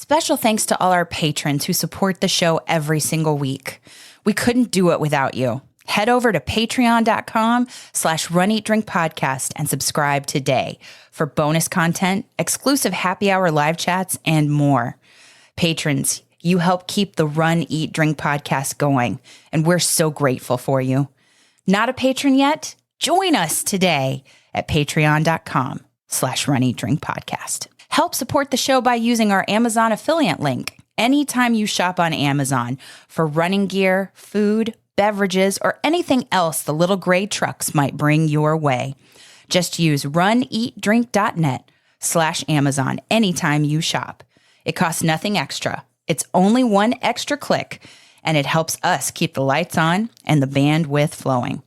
Special thanks to all our patrons who support the show every single week. We couldn't do it without you. Head over to patreon.com/runeatdrinkpodcast and subscribe today for bonus content, exclusive happy hour live chats, and more. Patrons, you help keep the Run, Eat, Drink podcast going, and we're so grateful for you. Not a patron yet? Join us today at patreon.com/runeatdrinkpodcast. Help support the show by using our Amazon affiliate link anytime you shop on Amazon for running gear, food, beverages, or anything else the little gray trucks might bring your way. Just use runeatdrink.net/Amazon anytime you shop. It costs nothing extra. It's only one extra click, and it helps us keep the lights on and the bandwidth flowing.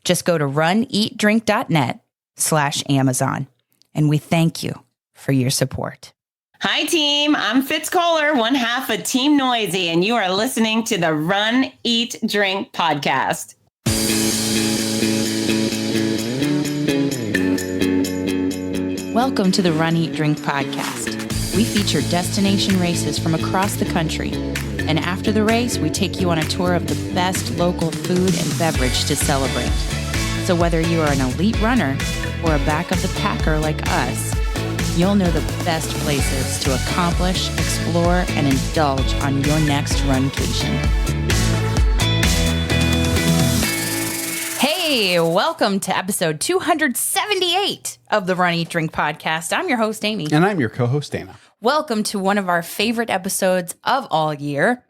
Just go to runeatdrink.net/Amazon, and we thank you for your support. Hi, team. I'm Fitz Kohler, one half of Team Noisy, and you are listening to the Run, Eat, Drink podcast. Welcome to the Run, Eat, Drink podcast. We feature destination races from across the country. And after the race, we take you on a tour of the best local food and beverage to celebrate. So whether you are an elite runner or a back of the packer like us, you'll know the best places to accomplish, explore, and indulge on your next runcation. Hey, welcome to episode 278 of the Run, Eat, Drink podcast. I'm your host, Amy. And I'm your co-host, Dana. Welcome to one of our favorite episodes of all year.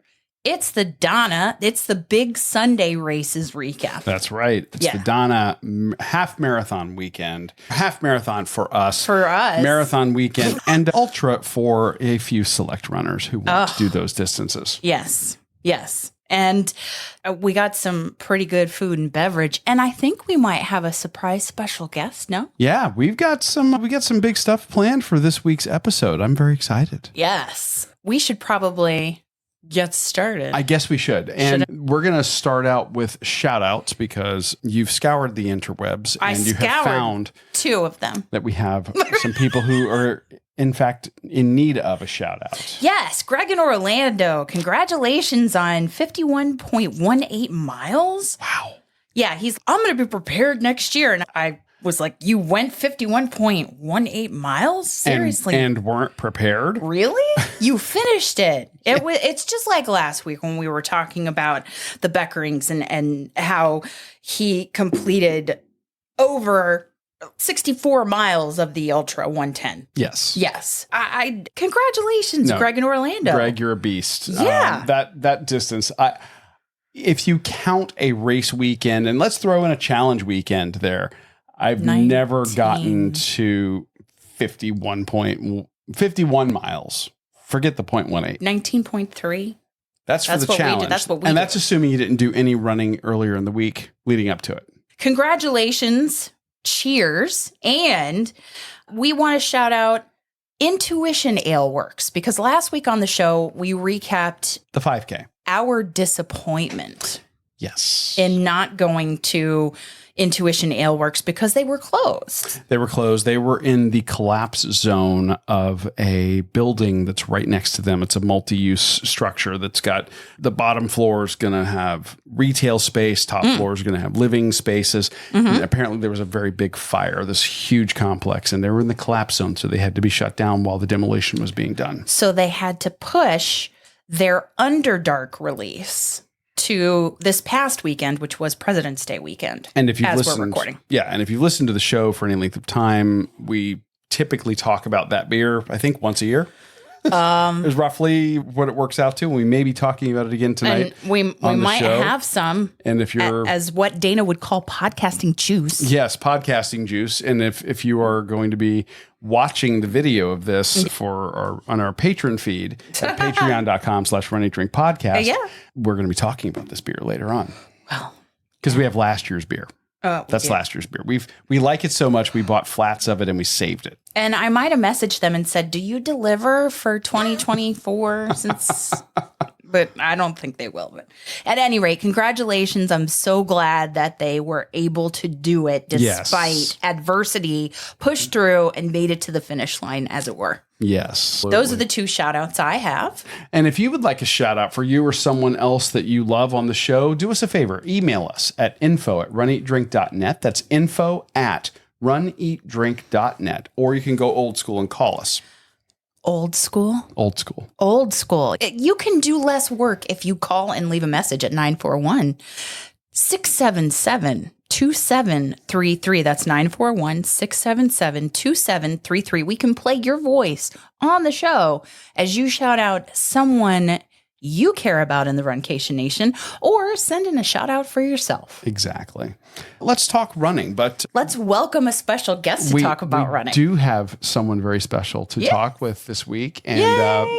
It's the DONNA. It's the Big Sunday Races recap. That's right. It's the DONNA half marathon weekend. Half marathon for us. Marathon weekend and ultra for a few select runners who want to do those distances. Yes. And we got some pretty good food and beverage. And I think we might have a surprise special guest, no? Yeah, we got some big stuff planned for this week's episode. I'm very excited. Yes. We should probably get started. I guess we should. And we're going to start out with shoutouts because you've scoured the interwebs and you have found two of them. That we have some people who are in fact in need of a shout out. Yes, Greg in Orlando. Congratulations on 51.18 miles. Wow. Yeah, I'm going to be prepared next year. And I was like, you went 51.18 miles? Seriously? And weren't prepared? Really? You finished it. It's just like last week when we were talking about the Beckerings and how he completed over 64 miles of the Ultra 110. Yes. I congratulations, Greg in Orlando. Greg, you're a beast. Yeah. That distance, if you count a race weekend, and let's throw in a challenge weekend there, I've never gotten to 51 miles. Forget the 0.18. 19.3. That's for the challenge. That's what we did. And that's assuming you didn't do any running earlier in the week leading up to it. Congratulations. Cheers. And we want to shout out Intuition Ale Works because last week on the show, we recapped the 5K. Our disappointment. Yes. In not going to Intuition Ale Works because they were closed. They were closed. They were in the collapse zone of a building that's right next to them. It's a multi-use structure that's got the bottom floor is going to have retail space. Top floor is going to have living spaces. And apparently there was a very big fire, this huge complex, and they were in the collapse zone. So they had to be shut down while the demolition was being done. So they had to push their Underdark release to this past weekend, which was President's Day weekend. And if you've we're recording. And if you've listened to the show for any length of time, we typically talk about that beer, I think once a year. Is roughly what it works out to. We may be talking about it again tonight. And we might have some. And if you're as what Dana would call podcasting juice. Yes, podcasting juice. And if you are going to be watching the video of this on our patron feed at patreon.com/runeatdrinkpodcast, we're going to be talking about this beer later on. Well, because we have last year's beer. That's last year's beer. We like it so much, we bought flats of it and we saved it. And I might have messaged them and said, do you deliver for 2024? Since but I don't think they will. But at any rate, congratulations. I'm so glad that they were able to do it despite adversity, pushed through and made it to the finish line, as it were. Yes. Those are the 2 shout outs I have. And if you would like a shout out for you or someone else that you love on the show, do us a favor. Email us at info@runeatdrink.net. That's info@runeatdrink.net. Or you can go old school and call us. Old school? Old school. Old school. You can do less work if you call and leave a message at 941-677-2733. That's 941-677-2733. We can play your voice on the show as you shout out someone you care about in the Runcation Nation, or send in a shout out for yourself. Exactly. Let's talk running, but let's welcome a special guest to talk about running. We do have someone very special to talk with this week, and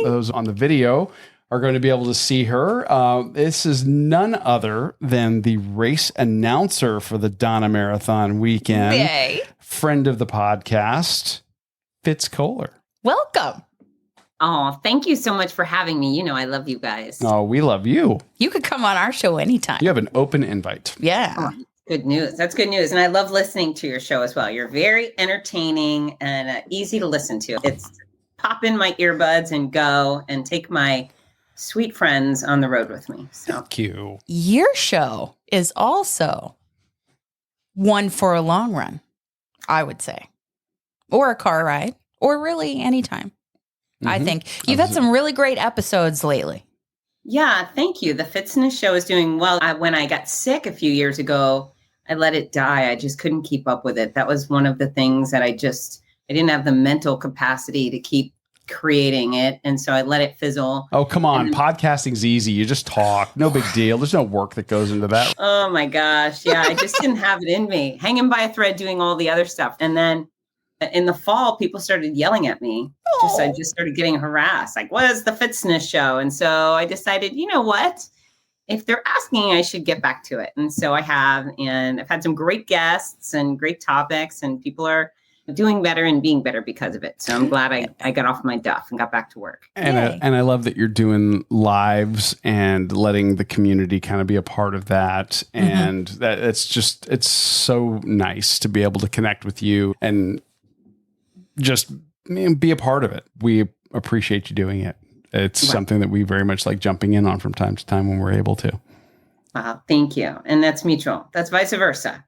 those on the video are going to be able to see her. This is none other than the race announcer for the DONNA Marathon weekend. Yay. Friend of the podcast, Fitz Kohler. Welcome. Oh, thank you so much for having me. You know, I love you guys. Oh, we love you. You could come on our show anytime. You have an open invite. Yeah. Oh, good news. That's good news. And I love listening to your show as well. You're very entertaining and easy to listen to. It's pop in my earbuds and go and take my sweet friends on the road with me. So thank you. Your show is also one for a long run, I would say, or a car ride, or really anytime. I think you've had some really great episodes lately. Yeah, thank you. The Fitness show is doing well. When I got sick a few years ago, I let it die. I just couldn't keep up with it. That was one of the things that I didn't have the mental capacity to keep creating it. And so I let it fizzle. Oh, come on. Podcasting's easy. You just talk. No big deal. There's no work that goes into that. Oh my gosh. Yeah, I just didn't have it in me. Hanging by a thread, doing all the other stuff. And then in the fall, people started yelling at me. I just started getting harassed. Like, what is the Fitness show? And so I decided, you know what? If they're asking, I should get back to it. And so I have, and I've had some great guests and great topics, and people are doing better and being better because of it. So I'm glad I got off my duff and got back to work. And I love that you're doing lives and letting the community kind of be a part of that. And that it's so nice to be able to connect with you and just be a part of it. We appreciate you doing it. It's something that we very much like jumping in on from time to time when we're able to. Wow, thank you. And that's mutual. That's vice versa.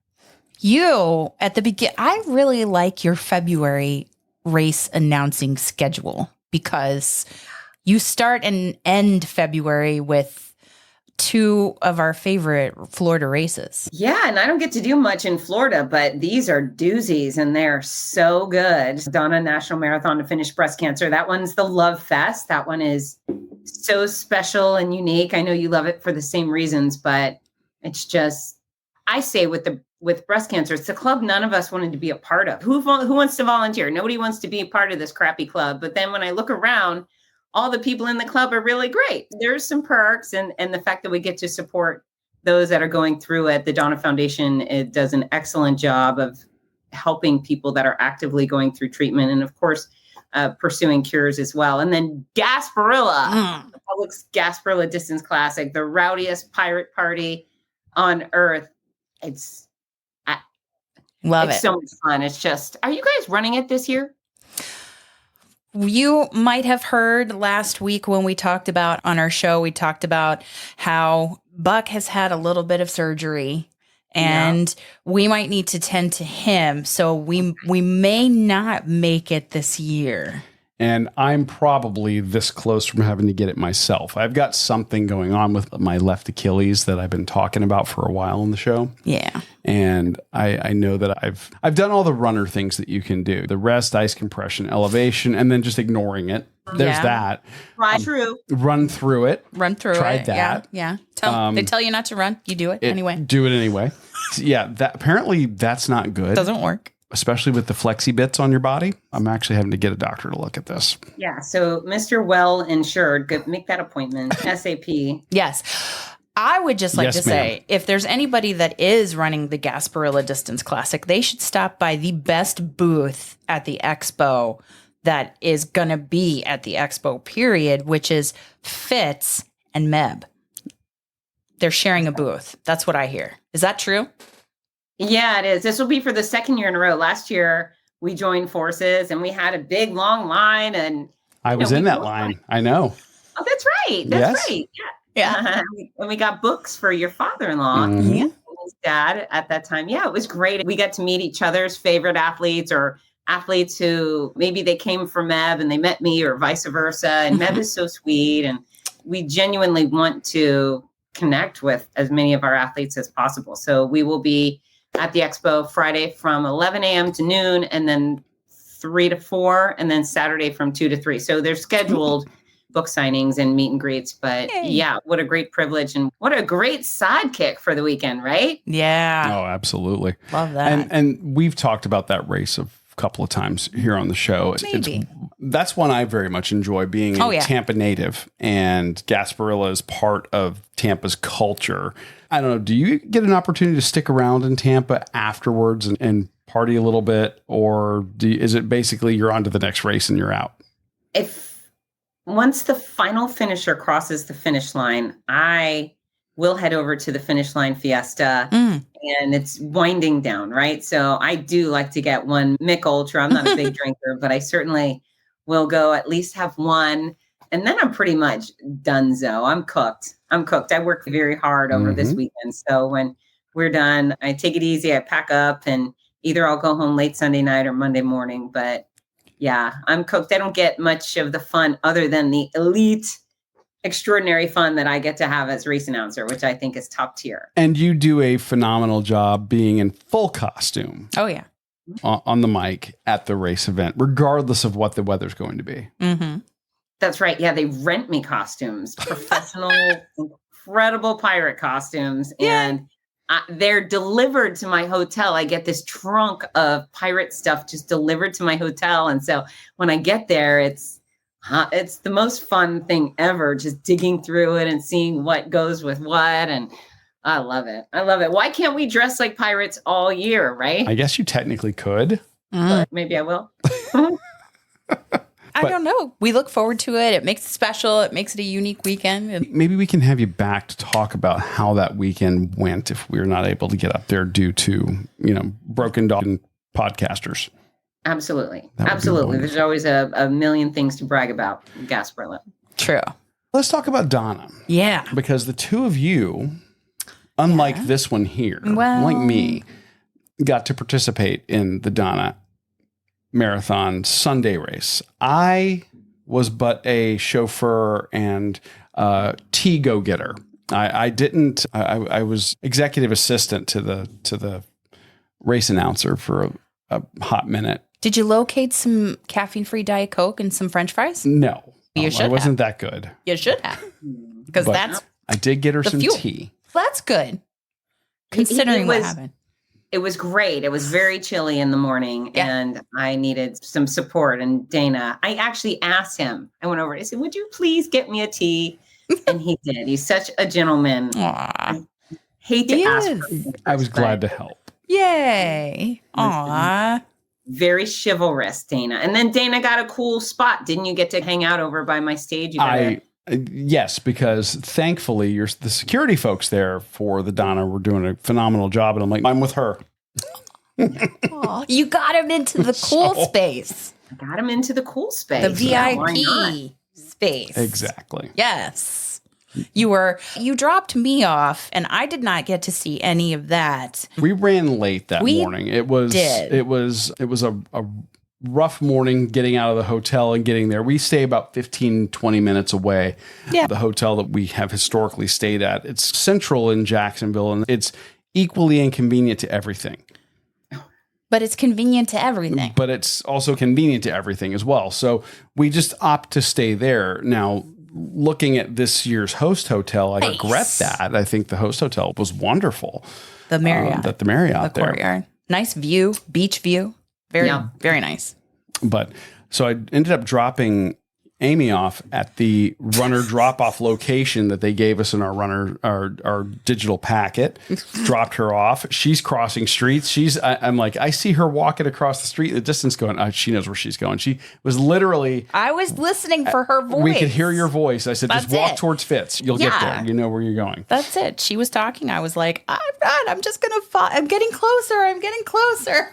You, at the beginning, I really like your February race announcing schedule because you start and end February with 2 of our favorite Florida races. Yeah, and I don't get to do much in Florida, but these are doozies and they're so good. DONNA National Marathon to Finish Breast Cancer. That one's the Love Fest. That one is so special and unique. I know you love it for the same reasons, but it's just, I say with breast cancer, it's a club none of us wanted to be a part of. Who wants to volunteer? Nobody wants to be a part of this crappy club. But then when I look around, all the people in the club are really great. There's some perks and the fact that we get to support those that are going through it. The DONNA Foundation, it does an excellent job of helping people that are actively going through treatment. And of course, pursuing cures as well. And then Gasparilla, the Publix Gasparilla Distance Classic, the rowdiest pirate party on earth. It's so much fun. It's just, are you guys running it this year? You might have heard last week when we talked about on our show, we talked about how Buck has had a little bit of surgery and we might need to tend to him. So we may not make it this year. And I'm probably this close from having to get it myself. I've got something going on with my left Achilles that I've been talking about for a while on the show. Yeah. And I know that I've done all the runner things that you can do. The rest, ice compression, elevation, and then just ignoring it. There's that. Run through. Run through it. Tried that. Yeah. They tell you not to run. You do it anyway. Do it anyway. Yeah. Apparently that's not good. Doesn't work. Especially with the flexi bits on your body. I'm actually having to get a doctor to look at this. Yeah. So Mr. Well Insured, make that appointment. SAP. Yes. I would just like to say, if there's anybody that is running the Gasparilla Distance Classic, they should stop by the best booth at the expo that is going to be at the expo period, which is Fitz and Meb. They're sharing a booth. That's what I hear. Is that true? Yeah, it is. This will be for the second year in a row. Last year, we joined forces and we had a big, long line. And I was in that line. I know. Oh, that's right. That's right. Yeah. And we got books for your father-in-law Mhm. and his dad at that time. Yeah, it was great. We got to meet each other's favorite athletes or athletes who maybe they came from Meb and they met me or vice versa. And Meb is so sweet. And we genuinely want to connect with as many of our athletes as possible. So we will be at the expo Friday from 11 a.m. to noon and then 3 to 4 and then Saturday from 2 to 3. So they're scheduled book signings and meet and greets. But yeah, what a great privilege and what a great sidekick for the weekend, right? Yeah. Oh, absolutely. Love that. And we've talked about that race a couple of times here on the show. That's one I very much enjoy, being a Tampa native, and Gasparilla is part of Tampa's culture. I don't know. Do you get an opportunity to stick around in Tampa afterwards and party a little bit, or is it basically you're on to the next race and you're out? Once the final finisher crosses the finish line, I will head over to the Finish Line Fiesta and it's winding down, right? So I do like to get one Mick Ultra. I'm not a big drinker, but I certainly will go at least have one. And then I'm pretty much donezo. I'm cooked. I worked very hard over this weekend. So when we're done, I take it easy. I pack up and either I'll go home late Sunday night or Monday morning. But yeah, I'm cooked. I don't get much of the fun other than the elite, extraordinary fun that I get to have as race announcer, which I think is top tier. And you do a phenomenal job being in full costume. Oh, yeah. On the mic at the race event, regardless of what the weather's going to be. Mm-hmm. That's right. Yeah, they rent me costumes, professional, incredible pirate costumes. Yeah. And they're delivered to my hotel. I get this trunk of pirate stuff just delivered to my hotel. And so when I get there, it's the most fun thing ever, just digging through it and seeing what goes with what. And I love it. Why can't we dress like pirates all year, right? I guess you technically could. But maybe I will. I don't know. We look forward to it. It makes it special. It makes it a unique weekend. And maybe we can have you back to talk about how that weekend went if we're not able to get up there due to, broken dog podcasters. Absolutely. There's always a million things to brag about in Gasparilla. True. Let's talk about Donna. Yeah. Because the two of you, unlike this one here, like me, got to participate in the Donna Marathon Sunday race. I was but a chauffeur and tea go-getter. I didn't. I was executive assistant to the race announcer for a hot minute. Did you locate some caffeine-free Diet Coke and some French fries? No, you should. I wasn't that good. You should have, because I did get her some fuel. tea. Well, that's good, considering what happened. It was great. It was very chilly in the morning and I needed some support. And Dana, I actually asked him, I went over, I said, would you please get me a tea? And he did. He's such a gentleman. Aww. I hate to ask for things, I was glad to help. Yay. Aww. Very chivalrous, Dana. And then Dana got a cool spot. Didn't you get to hang out over by my stage? Yes, because thankfully the security folks there for the Donna were doing a phenomenal job. And I'm like, I'm with her. You got him into the cool space. I got him into the cool space. The VIP space. Exactly. Yes. You dropped me off and I did not get to see any of that. We ran late that morning. It was a rough morning getting out of the hotel and getting there. We stay about 15, 20 minutes away. Yeah. The hotel that we have historically stayed at. It's central in Jacksonville and it's equally inconvenient to everything. But it's convenient to everything. But it's also convenient to everything as well. So we just opt to stay there. Now, looking at this year's host hotel, I regret that. I think the host hotel was wonderful. The Marriott. The Marriott there. Courtyard. Nice view, beach view. Very nice. But so I ended up dropping Amy off at the runner drop-off location that they gave us in our digital packet. Dropped her off. She's crossing streets. I'm like, I see her walking across the street, the distance going, she knows where she's going. She was literally... I was listening for her voice. We could hear your voice. I said, That's just walk it. towards Fitz. You'll get there. You know where you're going. That's it. She was talking. I was like, I'm not. I'm just going to fall. I'm getting closer. I'm getting closer.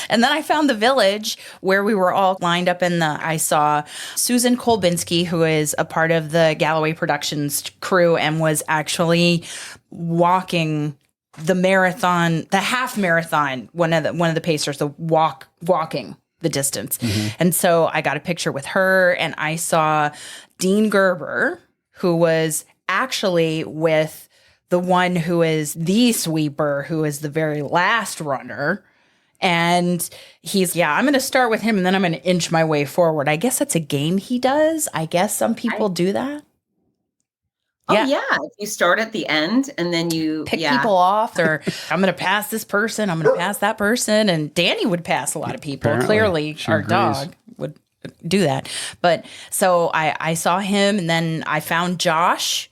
And then I found the village where we were all lined up I saw Susan Kolbinski, who is a part of the Galloway Productions crew and was actually walking the marathon, the half marathon, one of the pacers, walking the distance. Mm-hmm. And so I got a picture with her, and I saw Dean Gerber, who was actually with the one who is the sweeper, who is the very last runner. And he's, I'm going to start with him and then I'm going to inch my way forward. I guess that's a game he does. I guess some people do that. Oh, yeah. If you start at the end and then you pick people off, or I'm going to pass this person, I'm going to pass that person. And Danny would pass a lot of people. Apparently, clearly, our dog would do that. But so I saw him, and then I found Josh,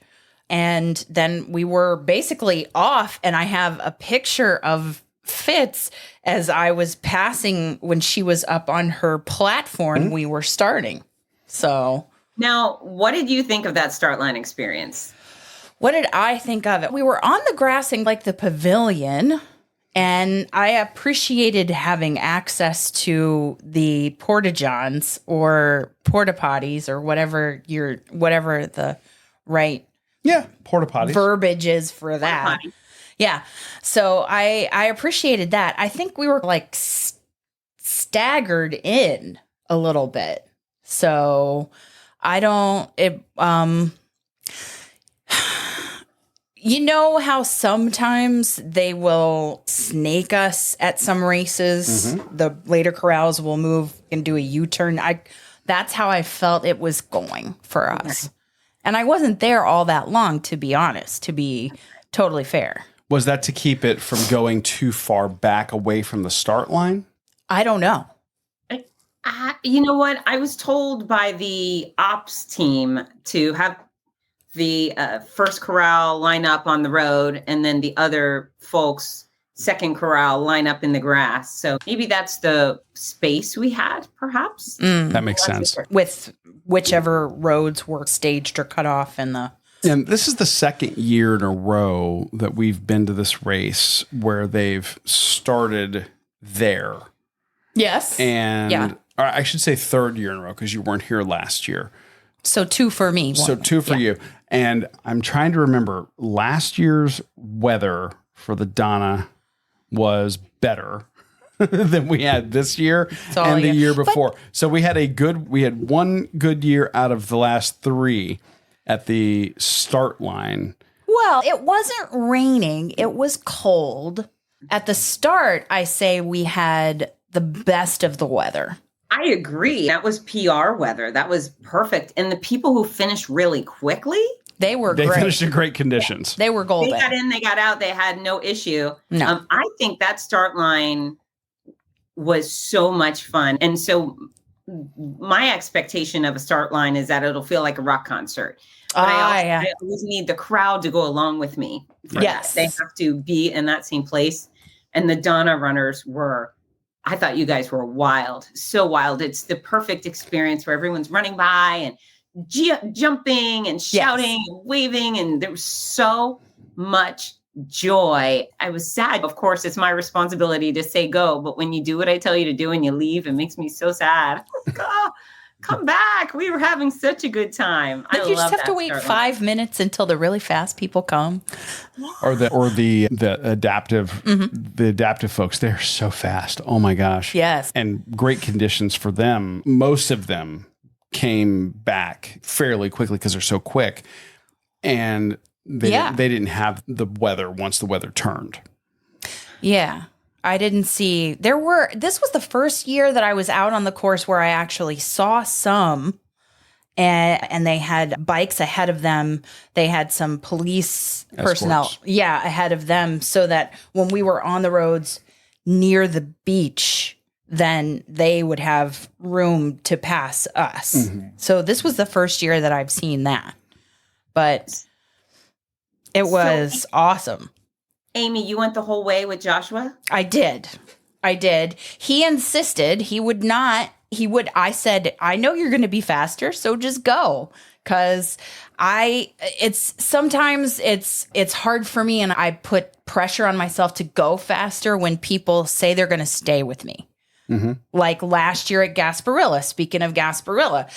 and then we were basically off. And I have a picture of Fitz as I was passing when she was up on her platform. We were starting. So now, what did you think of that start line experience? What did I think of it? We were on the grass in like the pavilion, and I appreciated having access to the porta-johns or porta potties or whatever the right porta potties verbiage is for that. Yeah. So I appreciated that. I think we were like staggered in a little bit. So you know how sometimes they will snake us at some races. Mm-hmm. The later corrals will move and do a U-turn. That's how I felt it was going for us. Okay. And I wasn't there all that long, to be honest, to be totally fair. Was that to keep it from going too far back away from the start line? I don't know. You know what? I was told by the ops team to have the first corral line up on the road, and then the other folks, second corral, line up in the grass. So maybe that's the space we had, perhaps. That makes sense. With whichever roads were staged or cut off in the... And this is the second year in a row that we've been to this race where they've started there. Yes. And or I should say third year in a row, because you weren't here last year. So 2 for me. So 2 for you. And I'm trying to remember, last year's weather for the Donna was better than we had this year and the year before. So we had one good year out of the last 3 at the start line. Well, it wasn't raining. It was cold. At the start, I say we had the best of the weather. I agree. That was PR weather. That was perfect. And the people who finished really quickly, they great. Finished in great conditions. They were golden. They got in, they got out. They had no issue. No. I think that start line was so much fun. And so my expectation of a start line is that it'll feel like a rock concert. But I always need the crowd to go along with me. Yes. They have to be in that same place. And the Donna runners I thought you guys were wild. So wild. It's the perfect experience where everyone's running by and jumping and shouting and waving. And there was so much joy. I was sad. Of course, it's my responsibility to say go. But when you do what I tell you to do and you leave, it makes me so sad. Oh, come back. We were having such a good time. But you just have to wait 5 minutes until the really fast people come. Or the adaptive the adaptive folks. They're so fast. Oh my gosh. Yes. And great conditions for them. Most of them came back fairly quickly because they're so quick. And they didn't have the weather once the weather turned. Yeah. I didn't see. This was the first year that I was out on the course where I actually saw some, and they had bikes ahead of them. They had some police personnel, ahead of them, so that when we were on the roads near the beach, then they would have room to pass us. So this was the first year that I've seen that. But it was awesome. Amy, you went the whole way with Joshua? I did. He insisted he would not. I said, I know you're going to be faster, so just go. Because sometimes it's hard for me, and I put pressure on myself to go faster when people say they're going to stay with me. Mm-hmm. Like last year at Gasparilla. Speaking of Gasparilla,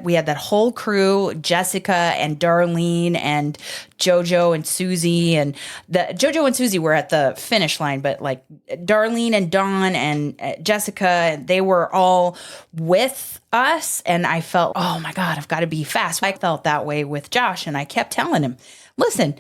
we had that whole crew, Jessica and Darlene and JoJo and Susie, and JoJo and Susie were at the finish line, but like Darlene and Dawn and Jessica, they were all with us, and I felt, oh my God, I've got to be fast. I felt that way with Josh, and I kept telling him, listen,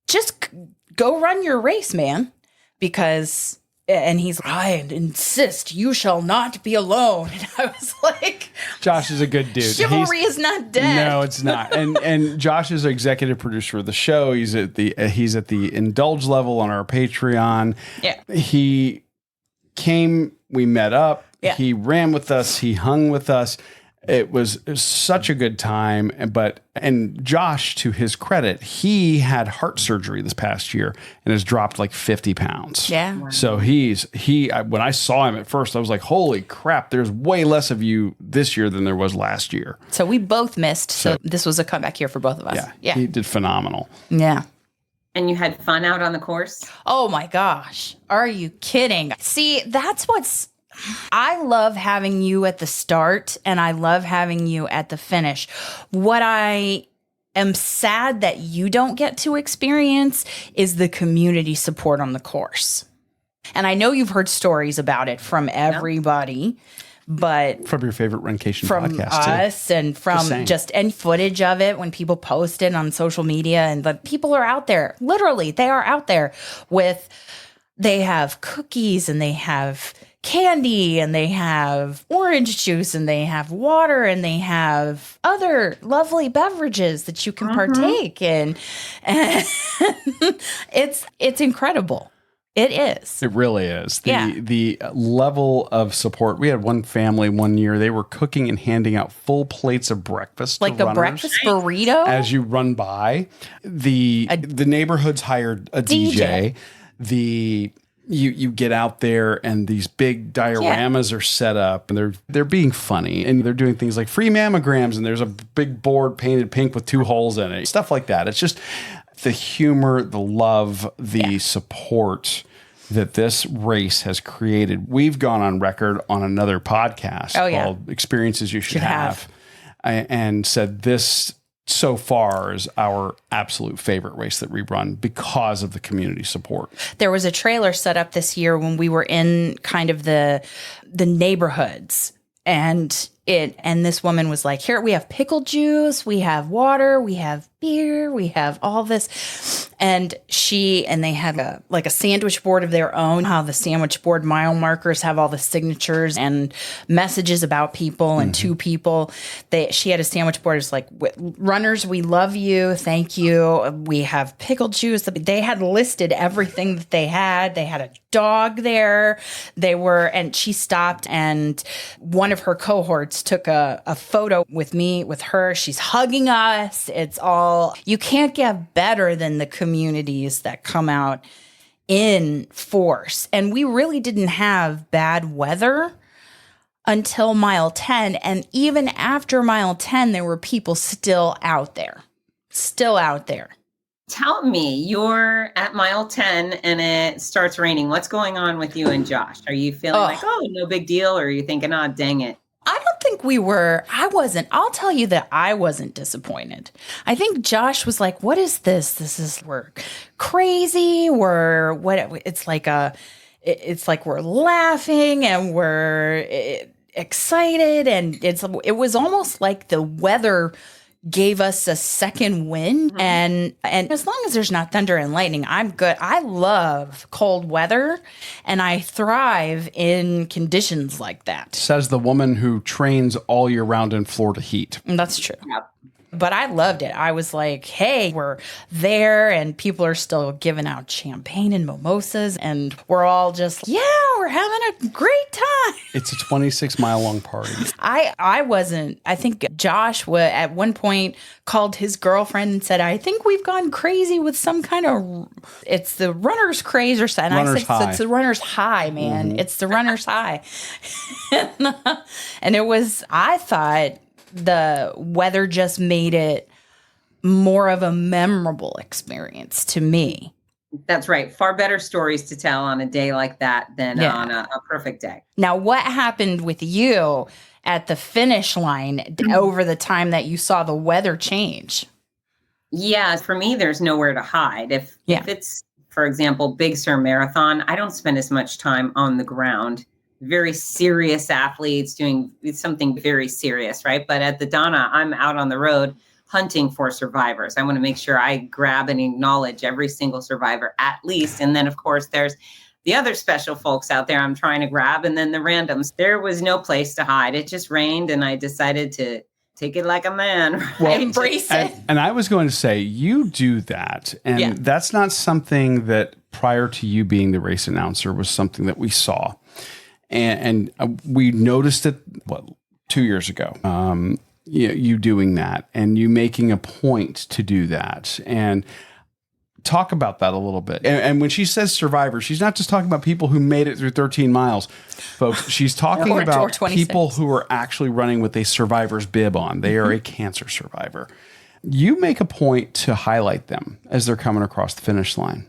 just go run your race, man, because... And he's like, I insist you shall not be alone. And I was like, Josh is a good dude. Chivalry is not dead. No, it's not. And Josh is executive producer of the show. He's at the indulge level on our Patreon. Yeah. He came, we met up. Yeah. He ran with us. He hung with us. It was such a good time. And Josh, to his credit, he had heart surgery this past year and has dropped like 50 pounds. Yeah. Wow. So when I saw him at first, I was like, holy crap, there's way less of you this year than there was last year. So we both missed. So this was a comeback year for both of us. Yeah. He did phenomenal. Yeah. And you had fun out on the course? Oh my gosh. Are you kidding? See, I love having you at the start, and I love having you at the finish. What I am sad that you don't get to experience is the community support on the course. And I know you've heard stories about it from everybody, but from your favorite Runcation from podcast us too. And from and footage of it when people post it on social media, and the people are out there. Literally, they are out there they have cookies, and they have candy, and they have orange juice, and they have water, and they have other lovely beverages that you can partake in. And it's incredible. It is. It really is. The level of support. We had one family one year. They were cooking and handing out full plates of breakfast, like a breakfast burrito, as you run by. The neighborhoods hired a DJ. You get out there, and these big dioramas are set up, and they're being funny, and they're doing things like free mammograms, and there's a big board painted pink with 2 holes in it, stuff like that. It's just the humor, the love, the support that this race has created. We've gone on record on another podcast called Experiences You Should Have, and said this so far is our absolute favorite race that we run because of the community support. There was a trailer set up this year when we were in kind of the neighborhoods, and this woman was like, here, we have pickle juice, we have water, we have beer, we have all this. And they had a sandwich board of their own, how the sandwich board mile markers have all the signatures and messages about people and to people. She had a sandwich board. It's like, runners, we love you. Thank you. We have pickle juice. They had listed everything that they had. They had a dog there. And she stopped, and one of her cohorts took a photo with her. She's hugging us. It's all, you can't get better than the communities that come out in force. And we really didn't have bad weather until mile 10. And even after mile 10, there were people still out there. Tell me, you're at mile 10 and it starts raining. What's going on with you and Josh? Are you feeling like, no big deal? Or are you thinking, dang it? I don't think I wasn't. I'll tell you that I wasn't disappointed. I think Josh was like, what is this? We're crazy. It's like we're laughing and we're excited. And it was almost like the weather gave us a second wind. And as long as there's not thunder and lightning, I'm good. I love cold weather, and I thrive in conditions like that. Says the woman who trains all year round in Florida heat. That's true. Yep. But I loved it. I was like, hey, we're there, and people are still giving out champagne and mimosas, and we're all just, we're we're having a great time. It's a 26-mile long party. I wasn't. I think Josh at one point called his girlfriend and said, I think we've gone crazy with some kind of, it's the runner's craze or something. I said, it's the runner's high, man. Mm-hmm. It's the runner's high. And it was, I thought the weather just made it more of a memorable experience to me. That's right. Far better stories to tell on a day like that than on a perfect day. Now, what happened with you at the finish line over the time that you saw the weather change? Yeah, for me, there's nowhere to hide. If it's, for example, Big Sur Marathon, I don't spend as much time on the ground. Very serious athletes doing something very serious, right? But at the Donna, I'm out on the road hunting for survivors. I want to make sure I grab and acknowledge every single survivor at least. And then, of course, there's the other special folks out there I'm trying to grab. And then the randoms. There was no place to hide. It just rained. And I decided to take it like a man. Right? Well, embrace it. And I was going to say, you do that. And that's not something that prior to you being the race announcer was something that we saw. And we noticed it, 2 years ago. You doing that and you making a point to do that and talk about that a little bit. And when she says survivor, she's not just talking about people who made it through 13 miles, folks. She's talking about people who are actually running with a survivor's bib on. They are a cancer survivor. You make a point to highlight them as they're coming across the finish line.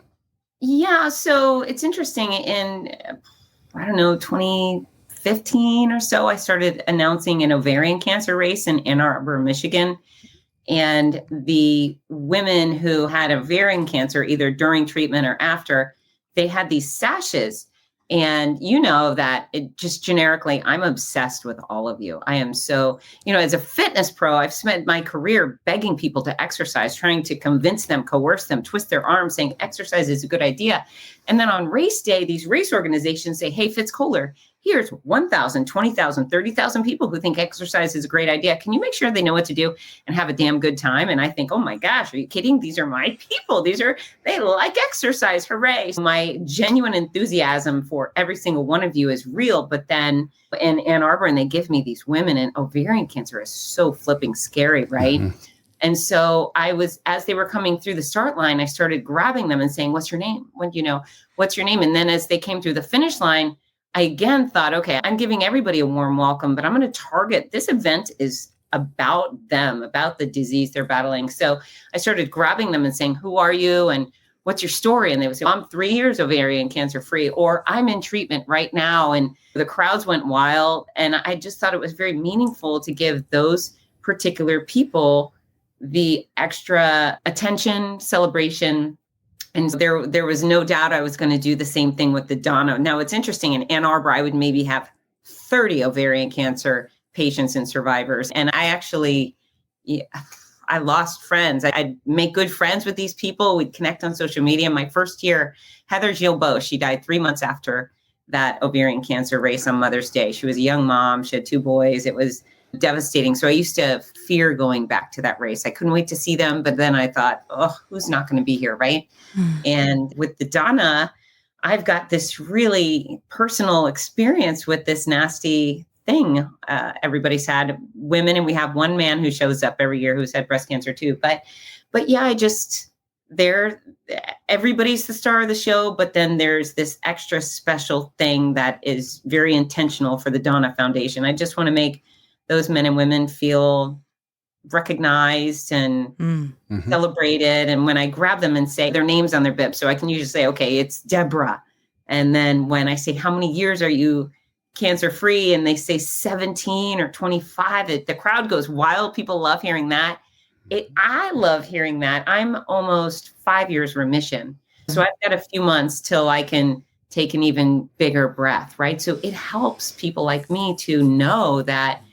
Yeah. So it's interesting. In, 2015 or so, I started announcing an ovarian cancer race in Ann Arbor, Michigan. And the women who had ovarian cancer, either during treatment or after, they had these sashes. And you know that it just generically, I'm obsessed with all of you. I am so, as a fitness pro, I've spent my career begging people to exercise, trying to convince them, coerce them, twist their arm, saying exercise is a good idea. And then on race day, these race organizations say, hey, Fitz-Koehler, here's 1,000, 20,000, 30,000 people who think exercise is a great idea. Can you make sure they know what to do and have a damn good time? And I think, oh my gosh, are you kidding? These are my people. They like exercise. Hooray. My genuine enthusiasm for every single one of you is real. But then in Ann Arbor, and they give me these women, and ovarian cancer is so flipping scary, right? Mm-hmm. And so as they were coming through the start line, I started grabbing them and saying, what's your name? What's your name? And then as they came through the finish line, I again thought, okay, I'm giving everybody a warm welcome, but I'm going to target, this event is about them, about the disease they're battling. So I started grabbing them and saying, who are you? And what's your story? And they would say, I'm 3 years ovarian cancer free, or I'm in treatment right now. And the crowds went wild. And I just thought it was very meaningful to give those particular people the extra attention, celebration. And there was no doubt I was going to do the same thing with the Donna. Now, it's interesting. In Ann Arbor, I would maybe have 30 ovarian cancer patients and survivors. And I lost friends. I'd make good friends with these people. We'd connect on social media. My first year, Heather Gilbo, she died 3 months after that ovarian cancer race on Mother's Day. She was a young mom. She had 2 boys. It was devastating. So I used to fear going back to that race. I couldn't wait to see them. But then I thought, who's not going to be here, right? And with the Donna, I've got this really personal experience with this nasty thing. Everybody's had women, and we have one man who shows up every year who's had breast cancer too. But yeah, everybody's the star of the show, but then there's this extra special thing that is very intentional for the Donna Foundation. I just want to make those men and women feel recognized and celebrated. And when I grab them and say their names on their bib, so I can usually say, okay, it's Deborah. And then when I say, how many years are you cancer free? And they say 17 or 25, the crowd goes wild. People love hearing that. I love hearing that. I'm almost 5 years remission. So I've got a few months till I can take an even bigger breath, right? So it helps people like me to know that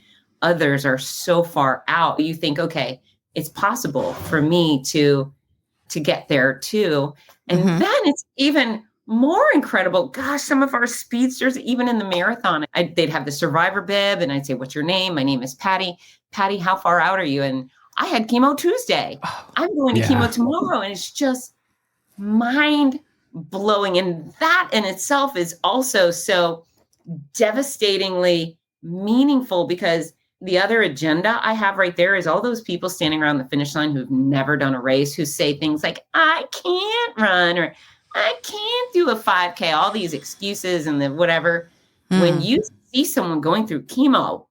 others are so far out. You think, okay, it's possible for me to get there too. And then it's even more incredible. Gosh, some of our speedsters, even in the marathon, they'd have the survivor bib and I'd say, what's your name? My name is Patty. Patty, how far out are you? And I had chemo Tuesday. I'm going to chemo tomorrow. And it's just mind blowing. And that in itself is also so devastatingly meaningful, because the other agenda I have right there is all those people standing around the finish line who've never done a race, who say things like, I can't run, or I can't do a 5K, all these excuses and the whatever. When you see someone going through chemo,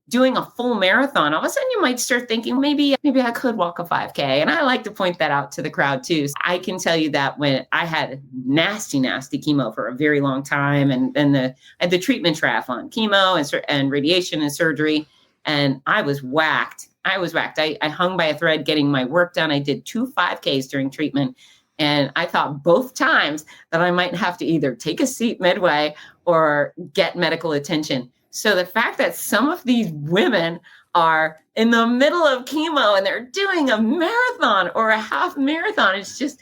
doing a full marathon, all of a sudden you might start thinking, maybe I could walk a 5K. And I like to point that out to the crowd too. So I can tell you that when I had nasty chemo for a very long time, and I had the treatment triathlon, chemo and radiation and surgery, and I was whacked. I hung by a thread getting my work done. I did 2 5Ks during treatment. And I thought both times that I might have to either take a seat midway or get medical attention. So the fact that some of these women are in the middle of chemo and they're doing a marathon or a half marathon, it's just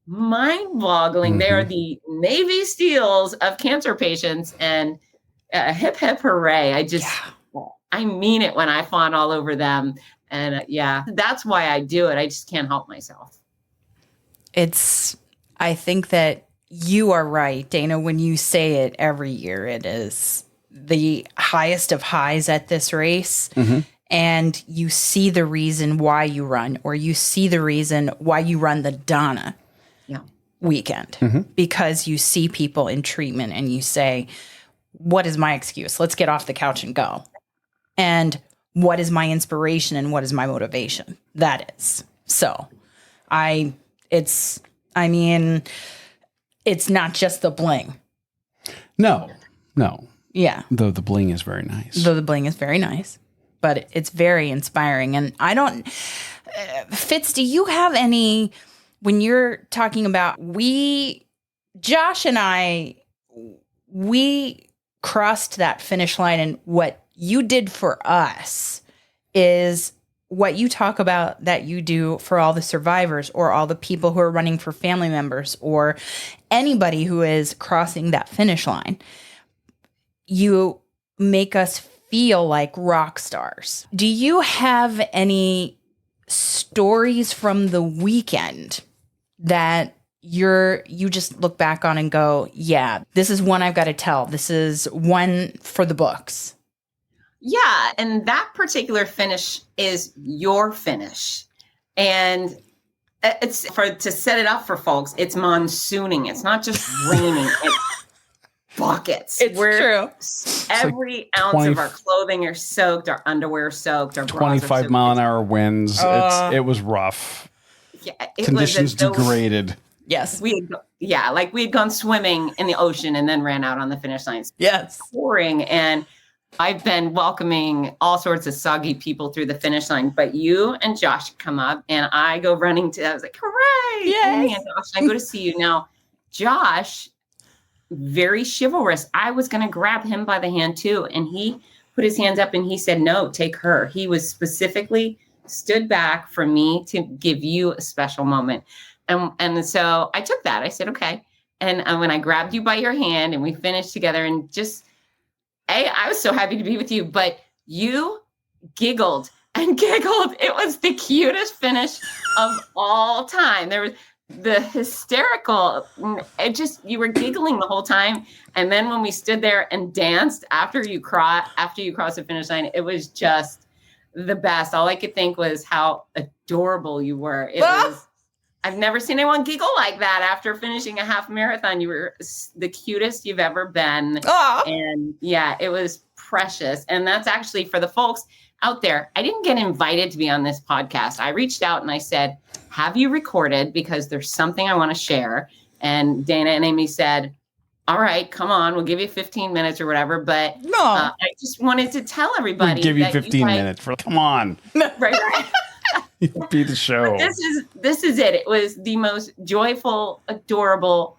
mind-boggling. They're the Navy SEALs of cancer patients, and hip, hip, hooray. I mean it when I fawn all over them. And that's why I do it. I just can't help myself. I think that you are right, Dana, when you say it every year. It is the highest of highs at this race. And you see the reason why you run, or you see the reason why you run the DONNA weekend, because you see people in treatment and you say, what is my excuse? Let's get off the couch and go. And what is my inspiration and what is my motivation? That is. So it's not just the bling. No. Yeah. Though the bling is very nice. But it's very inspiring. And I don't, Fitz, do you have any, when you're talking about, Josh and I, we crossed that finish line, and what you did for us is what you talk about that you do for all the survivors, or all the people who are running for family members, or anybody who is crossing that finish line. You make us feel like rock stars. Do you have any stories from the weekend that you just look back on and go, yeah, this is one I've got to tell. This is one for the books? Yeah, and that particular finish is your finish. And it's to set it up for folks, it's monsooning. It's not just raining. It's buckets. It's true. Every ounce of our clothing are soaked, our underwear is soaked, our 25 mile an hour winds. It was rough. Yeah, conditions degraded. Yes. We had gone swimming in the ocean and then ran out on the finish lines. Yes. Pouring. And I've been welcoming all sorts of soggy people through the finish line, but you and Josh come up and I go running I was like, hooray! Yes. And Josh, I go to see you. Now, Josh, very chivalrous. I was going to grab him by the hand too. And he put his hands up and he said, no, take her. He was specifically stood back for me to give you a special moment. And so I took that. I said, okay. And when I grabbed you by your hand and we finished together, and just, I was so happy to be with you, but you giggled and giggled. It was the cutest finish of all time. There was the hysterical, you were giggling the whole time. And then when we stood there and danced after you crossed the finish line, it was just the best. All I could think was how adorable you were. I've never seen anyone giggle like that after finishing a half marathon. You were the cutest you've ever been. Aww. And yeah, it was precious. And that's actually for the folks out there. I didn't get invited to be on this podcast. I reached out and I said, have you recorded? Because there's something I want to share. And Dana and Amy said, all right, come on, we'll give you 15 minutes or whatever. But I just wanted to tell everybody. We'll give you 15 minutes. Come on. Right. Be the show. This is it. It was the most joyful, adorable,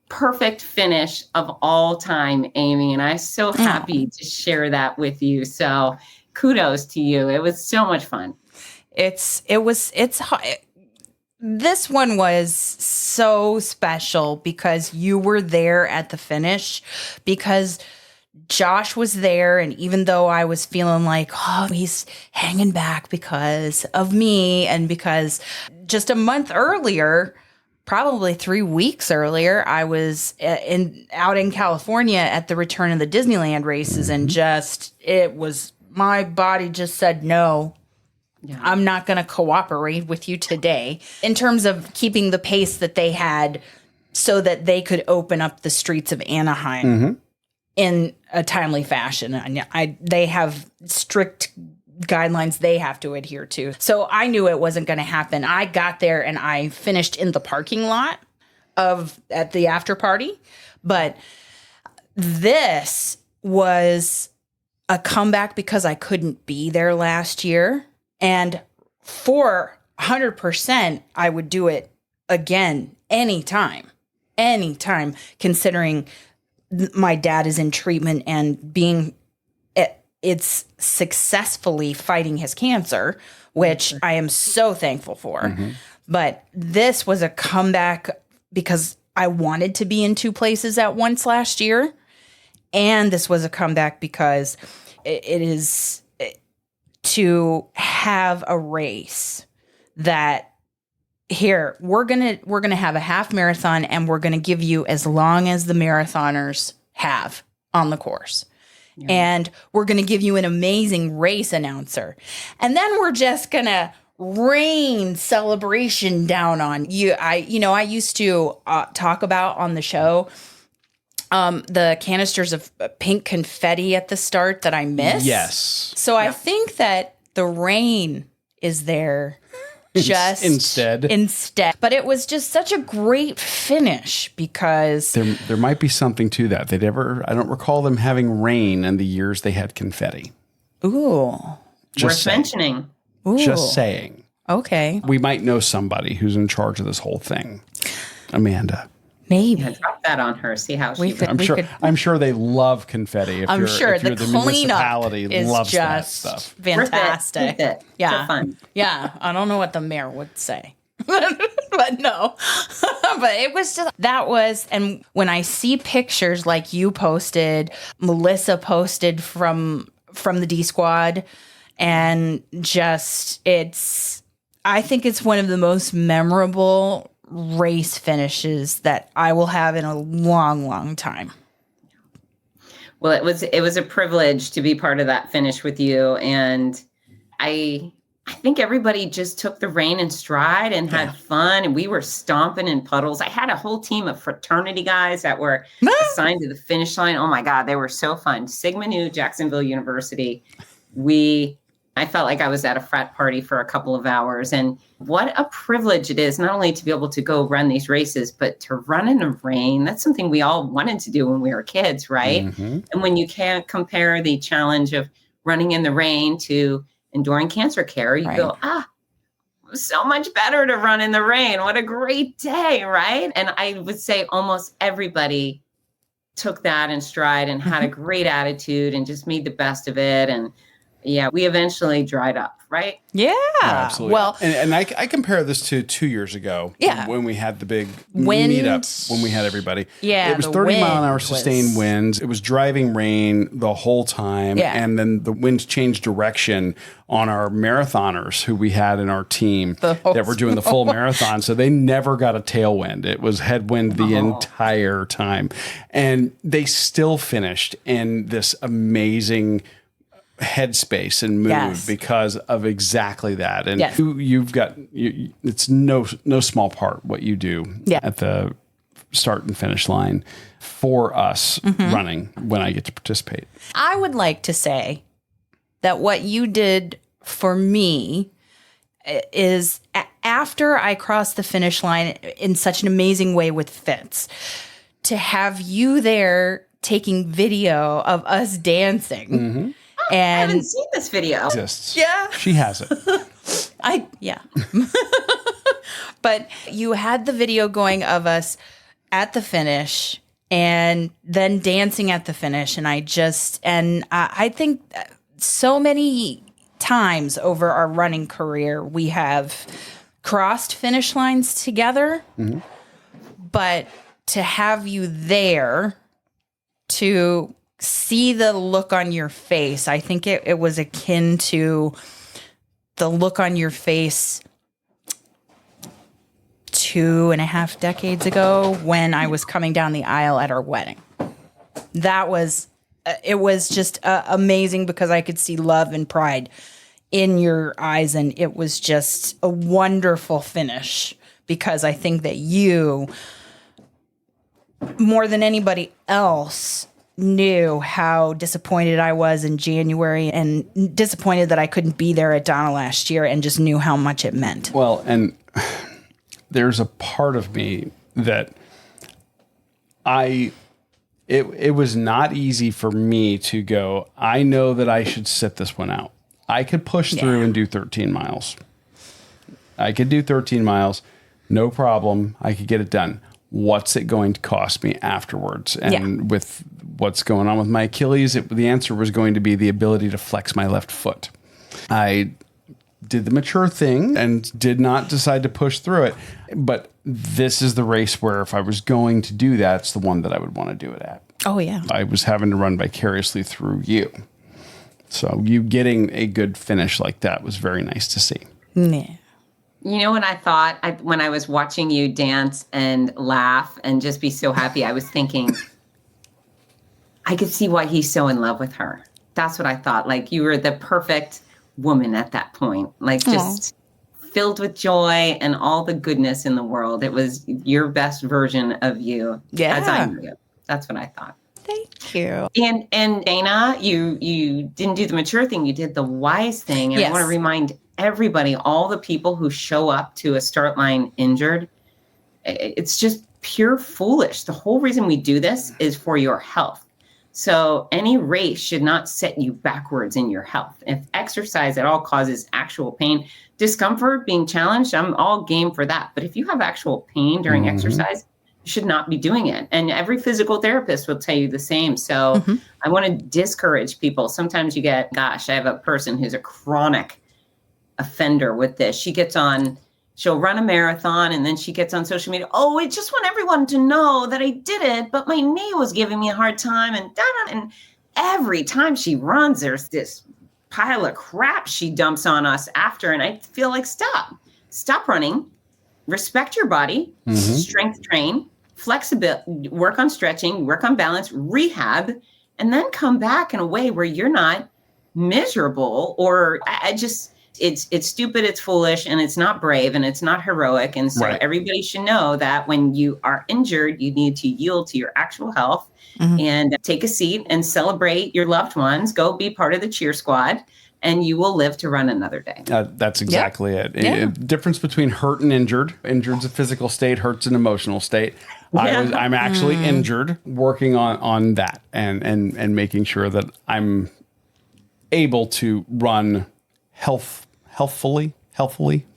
perfect finish of all time, Amy. And I'm so happy to share that with you. So kudos to you. It was so much fun. It's this one was so special because you were there at the finish, because Josh was there. And even though I was feeling like, oh, he's hanging back because of me, and because just a month earlier, probably 3 weeks earlier, I was out in California at the return of the Disneyland races, and my body just said, no, I'm not going to cooperate with you today in terms of keeping the pace that they had so that they could open up the streets of Anaheim in a timely fashion. And they have strict guidelines they have to adhere to. So I knew it wasn't going to happen. I got there and I finished in the parking lot at the after party. But this was a comeback because I couldn't be there last year. And for 100%, I would do it again anytime, considering my dad is in treatment and it's successfully fighting his cancer, which I am so thankful for. But this was a comeback because I wanted to be in 2 places at once last year. And this was a comeback because it is to have a race that here we're gonna have a half marathon, and we're gonna give you as long as the marathoners have on the course. Yeah. And we're going to give you an amazing race announcer. And then we're just going to rain celebration down on you. I used to talk about on the show the canisters of pink confetti at the start that I missed. Yes. So I think that the rain is there just instead. But it was just such a great finish because there might be something to that. I don't recall them having rain in the years they had confetti. Ooh. Worth mentioning. Ooh. Just saying. Okay. We might know somebody who's in charge of this whole thing. Amanda. Maybe. Yeah, drop that on her. See how she I'm sure they love confetti. I'm sure the cleanup is loves just that stuff. Worth fantastic. it. Yeah. So fun. Yeah. I don't know what the mayor would say. But no. But it was just and when I see pictures like you posted, Melissa posted from the D Squad, and just I think it's one of the most memorable race finishes that I will have in a long, long time. Well, it was a privilege to be part of that finish with you, and I think everybody just took the rain in stride and had fun, and we were stomping in puddles. I had a whole team of fraternity guys that were assigned to the finish line. Oh my God, they were so fun. Sigma Nu, Jacksonville University. I felt like I was at a frat party for a couple of hours, and what a privilege it is not only to be able to go run these races, but to run in the rain. That's something we all wanted to do when we were kids, right? And when you can't compare the challenge of running in the rain to enduring cancer care, you go, so much better to run in the rain. What a great day, right? And I would say almost everybody took that in stride and had a great attitude and just made the best of it. And yeah, we eventually dried up, right? Yeah. Absolutely. Well, and I compare this to 2 years ago when we had the big meetup, when we had everybody. Yeah. It was 30 mile an hour sustained winds. It was driving rain the whole time. Yeah. And then the winds changed direction on our marathoners who we had in our team that were doing the full marathon. So they never got a tailwind. It was headwind the entire time. And they still finished in this amazing headspace and mood because of exactly that. And it's no small part what you do at the start and finish line for us running when I get to participate. I would like to say that what you did for me is after I crossed the finish line in such an amazing way with Fitz, to have you there taking video of us dancing. And I haven't seen this video. Exists. Yeah. She has it. But you had the video going of us at the finish and then dancing at the finish. And I think so many times over our running career, we have crossed finish lines together, but to have you there to see the look on your face, I think it was akin to the look on your face 2.5 decades ago when I was coming down the aisle at our wedding. That was, it was just amazing because I could see love and pride in your eyes, and it was just a wonderful finish because I think that you, more than anybody else, knew how disappointed I was in January and disappointed that I couldn't be there at DONNA last year, and just knew how much it meant. Well, and there's a part of me that it was not easy for me to go, I know that I should sit this one out. I could push through and do 13 miles. I could do 13 miles, no problem. I could get it done. What's it going to cost me afterwards? And with what's going on with my Achilles, the answer was going to be the ability to flex my left foot. I did the mature thing and did not decide to push through it. But this is the race where if I was going to do that, it's the one that I would want to do it at. Oh, yeah. I was having to run vicariously through you. So you getting a good finish like that was very nice to see. Yeah. You know what I thought when I was watching you dance and laugh and just be so happy? I was thinking, I could see why he's so in love with her. That's what I thought. Like, you were the perfect woman at that point. Like, just filled with joy and all the goodness in the world. It was your best version of you. Yeah. As I knew you. That's what I thought. Thank you. And Dana, you didn't do the mature thing. You did the wise thing. And I want to remind everybody, all the people who show up to a start line injured, it's just pure foolish. The whole reason we do this is for your health. So any race should not set you backwards in your health. If exercise at all causes actual pain, discomfort, being challenged, I'm all game for that. But if you have actual pain during exercise, you should not be doing it. And every physical therapist will tell you the same. So I want to discourage people. Sometimes you get, I have a person who's a chronic offender with this. She'll run a marathon and then she gets on social media. Oh, I just want everyone to know that I did it, but my knee was giving me a hard time. And every time she runs, there's this pile of crap she dumps on us after. And I feel like, stop running, respect your body, strength train, flexibility, work on stretching, work on balance, rehab, and then come back in a way where you're not miserable or it's stupid, it's foolish, and it's not brave, and it's not heroic. And so everybody should know that when you are injured, you need to yield to your actual health and take a seat and celebrate your loved ones. Go be part of the cheer squad, and you will live to run another day. That's exactly it. Yeah. Difference between hurt and injured. Injured's a physical state, hurt's an emotional state. I'm actually injured, working on that and making sure that I'm able to run healthfully.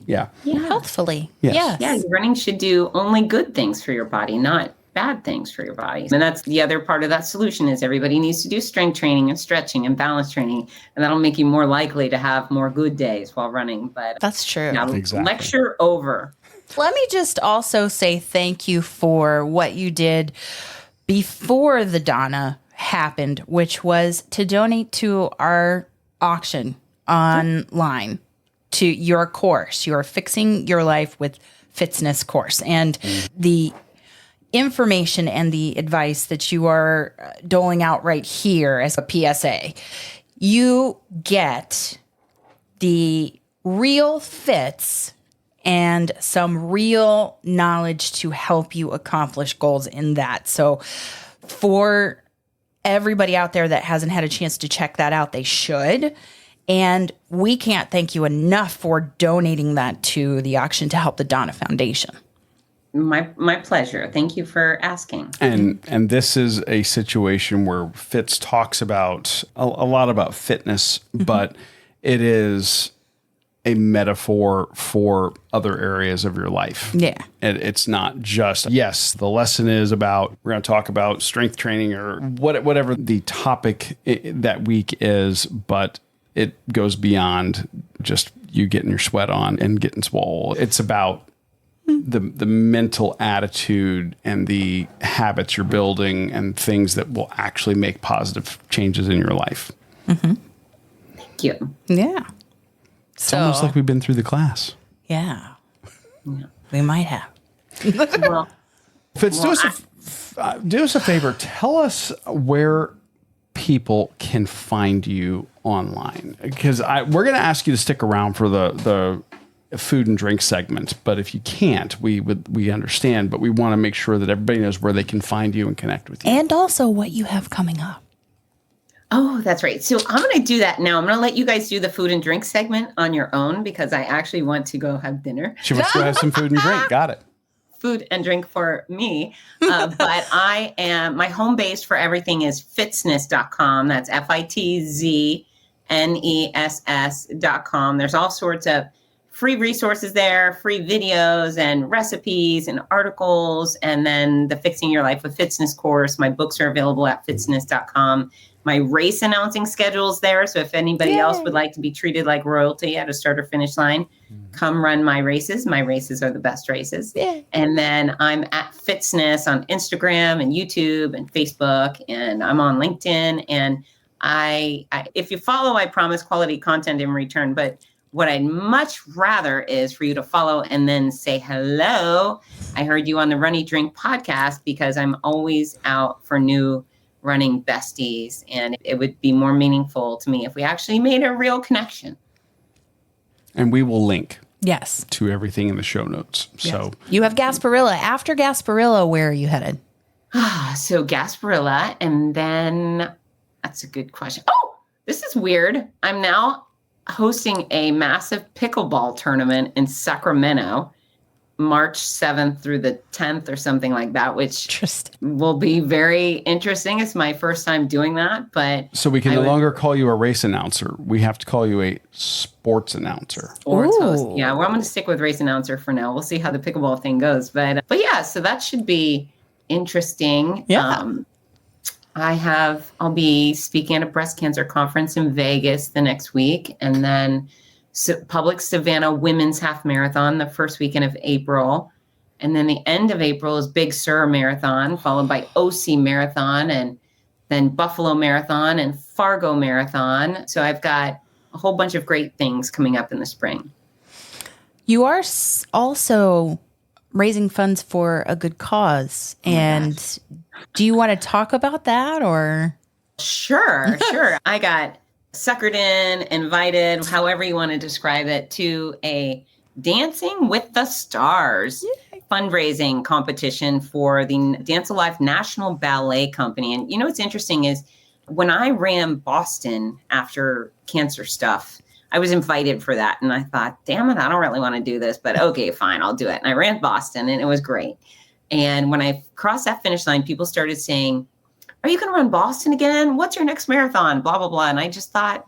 Yeah. Healthfully. Yes. Yeah, running should do only good things for your body, not bad things for your body. And that's the other part of that solution is everybody needs to do strength training and stretching and balance training. And that'll make you more likely to have more good days while running. But That's true. Yeah, Exactly. Lecture over. Let me just also say thank you for what you did before the DONNA happened, which was to donate to our auction online to your course, your Fixing Your Life with Fitness course. And the information and the advice that you are doling out right here as a PSA, you get the real fits and some real knowledge to help you accomplish goals in that. So for everybody out there that hasn't had a chance to check that out, they should. And we can't thank you enough for donating that to the auction to help the DONNA Foundation. My pleasure. Thank you for asking. And this is a situation where Fitz talks about a lot about fitness, but it is a metaphor for other areas of your life. Yeah. It's not just, yes, the lesson is about, we're going to talk about strength training or whatever the topic that week is, but it goes beyond just you getting your sweat on and getting swole. It's about the mental attitude and the habits you're building and things that will actually make positive changes in your life. Thank you. Yeah. It's almost like we've been through the class. Yeah. We might have. Well, Fitz, do us a favor. Tell us where people can find you online, because we're going to ask you to stick around for the food and drink segment. But if you can't, we understand. But we want to make sure that everybody knows where they can find you and connect with you, and also what you have coming up. Oh, that's right. So I'm going to do that now. I'm going to let you guys do the food and drink segment on your own because I actually want to go have dinner. She wants to go have some food and drink. Got it. Food and drink for me. But my home base for everything is fitsness.com. That's FITZNESS.com. There's all sorts of free resources there, free videos and recipes and articles. And then the Fixing Your Life with Fitness course. My books are available at fitsness.com. My race announcing schedule's there. So if anybody else would like to be treated like royalty at a start or finish line, come run my races. My races are the best races. Yeah. And then I'm at Fitsness on Instagram and YouTube and Facebook, and I'm on LinkedIn. And I if you follow, I promise quality content in return. But what I'd much rather is for you to follow and then say hello. I heard you on the Runny Drink podcast, because I'm always out for new running besties, and it would be more meaningful to me if we actually made a real connection. And we will link Yes. to everything in the show notes. Yes. So You have Gasparilla. After Gasparilla, where are you headed? So Gasparilla, and then that's a good question. Oh, this is weird. I'm now hosting a massive pickleball tournament in Sacramento, March 7th through the 10th or something like that, which will be very interesting. It's my first time doing that, but so we can no longer call you a race announcer. We have to call you a sports announcer. Sports host. Yeah, well, I'm going to stick with race announcer for now. We'll see how the pickleball thing goes, but yeah, so that should be interesting. Yeah. I'll be speaking at a breast cancer conference in Vegas the next week, and then Public Savannah Women's Half Marathon the first weekend of April. And then the end of April is Big Sur Marathon, followed by OC Marathon, and then Buffalo Marathon and Fargo Marathon. So I've got a whole bunch of great things coming up in the spring. You are also raising funds for a good cause. And do you want to talk about that, or? Sure. I got suckered in, invited, however you want to describe it, to a Dancing with the Stars fundraising competition for the Dance Alive National Ballet Company. And you know what's interesting is when I ran Boston after cancer stuff, I was invited for that. And I thought, damn it, I don't really want to do this, but okay, fine, I'll do it. And I ran Boston, and it was great. And when I crossed that finish line, people started saying, are you going to run Boston again? What's your next marathon? Blah, blah, blah. And I just thought,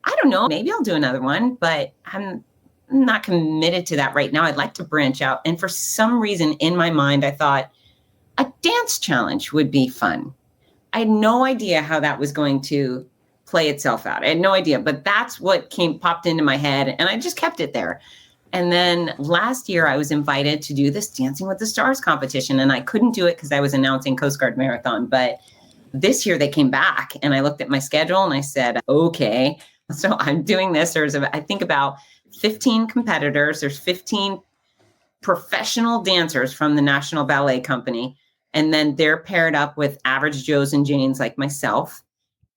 I don't know, maybe I'll do another one, but I'm not committed to that right now. I'd like to branch out. And for some reason in my mind, I thought a dance challenge would be fun. I had no idea how that was going to play itself out. I had no idea, but that's what popped into my head, and I just kept it there. And then last year I was invited to do this Dancing with the Stars competition, and I couldn't do it because I was announcing Coast Guard Marathon. But this year they came back, and I looked at my schedule and I said, okay, so I'm doing this. There's, I think, about 15 competitors. There's 15 professional dancers from the National Ballet Company. And then they're paired up with average Joes and Janes like myself.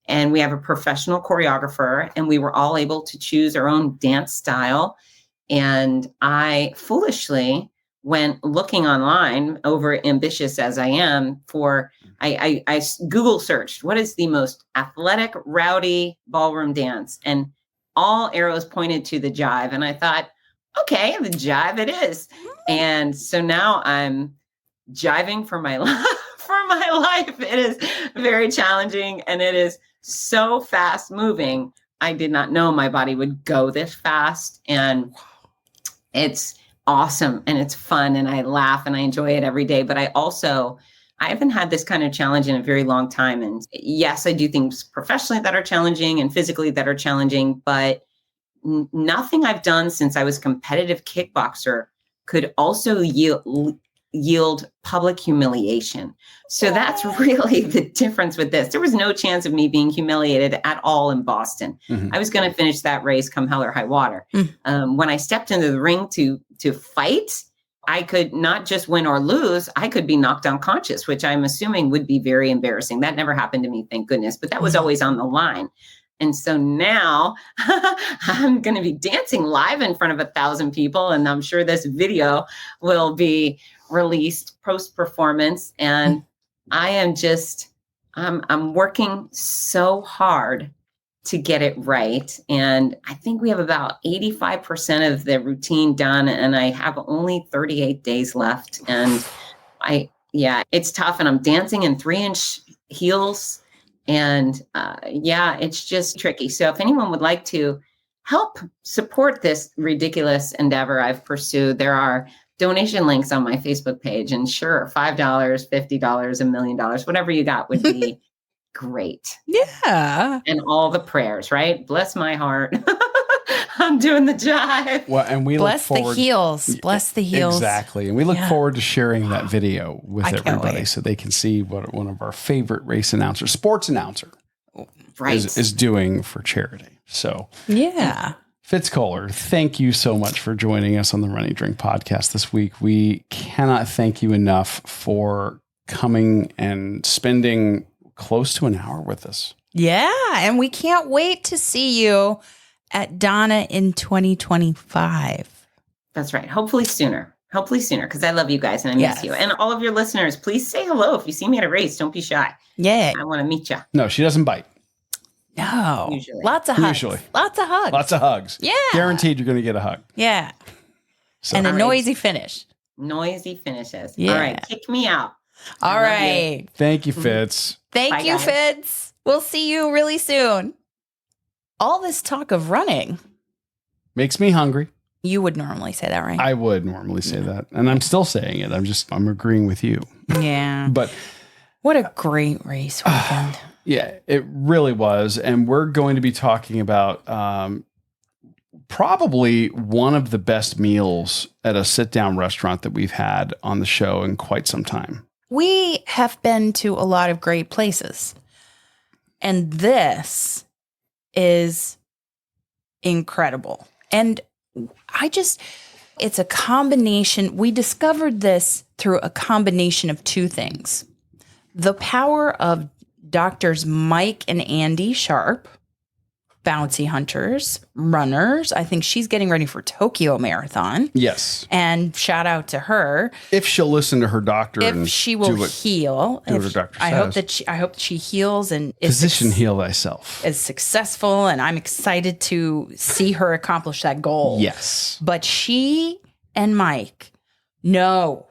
And we have a professional choreographer, and we were all able to choose our own dance style. And I foolishly went looking online, over ambitious as I am, I Google searched, what is the most athletic, rowdy ballroom dance? And all arrows pointed to the jive. And I thought, okay, the jive it is. And so now I'm jiving for my life. It is very challenging, and it is so fast moving. I did not know my body would go this fast, and it's awesome, and it's fun, and I laugh and I enjoy it every day. But I haven't had this kind of challenge in a very long time. And yes, I do things professionally that are challenging and physically that are challenging, but nothing I've done since I was a competitive kickboxer could also yield public humiliation. So that's really the difference with this. There was no chance of me being humiliated at all in Boston. Mm-hmm. I was going to finish that race come hell or high water. Mm-hmm. When I stepped into the ring to fight, I could not just win or lose, I could be knocked unconscious, which I'm assuming would be very embarrassing. That never happened to me, thank goodness, but that was always on the line. And so now I'm going to be dancing live in front of 1,000 people. And I'm sure this video will be released post-performance. And I am just, I'm working so hard to get it right. And I think we have about 85% of the routine done. And I have only 38 days left. And it's tough. And I'm dancing in 3-inch heels. And it's just tricky. So if anyone would like to help support this ridiculous endeavor I've pursued, there are donation links on my Facebook page. And sure, $5, $50, $1 million, whatever you got would be great. Yeah. And all the prayers, right? Bless my heart. I'm doing the jive. Well, and we bless look forward, the heels. Bless the heels. Exactly. And we look forward to sharing that video with everybody so they can see what one of our favorite race announcers, sports announcer, is doing for charity. So, yeah. Fitz Kohler, thank you so much for joining us on the Running Drink podcast this week. We cannot thank you enough for coming and spending close to an hour with us. Yeah. And we can't wait to see you at DONNA in 2025. That's right. Hopefully sooner, because I love you guys and I miss you. And all of your listeners, please say hello. If you see me at a race, don't be shy. Yeah. I want to meet you. No, she doesn't bite. No. Usually. Lots of hugs. Usually. Lots of hugs. Lots of hugs. Yeah. Guaranteed you're going to get a hug. Yeah. So, and a noisy finish. Noisy finishes. Yeah. All right. Kick me out. All right. Thank you, Fitz. Thank you, Fitz. We'll see you really soon. All this talk of running makes me hungry. You would normally say that, right? I would normally say that. And I'm still saying it. I'm agreeing with you. Yeah. But what a great race weekend. Yeah, it really was. And we're going to be talking about probably one of the best meals at a sit-down restaurant that we've had on the show in quite some time. We have been to a lot of great places. And this is incredible. And it's a combination. We discovered this through a combination of two things. The power of Doctors Mike and Andi Sharp, bouncy hunters, runners. I think she's getting ready for Tokyo Marathon. Yes. And shout out to her. If she'll listen to her doctor if she will heal. Do what her doctor says. I hope that she heals and physician heal thyself. Is successful, and I'm excited to see her accomplish that goal. Yes. But she and Mike know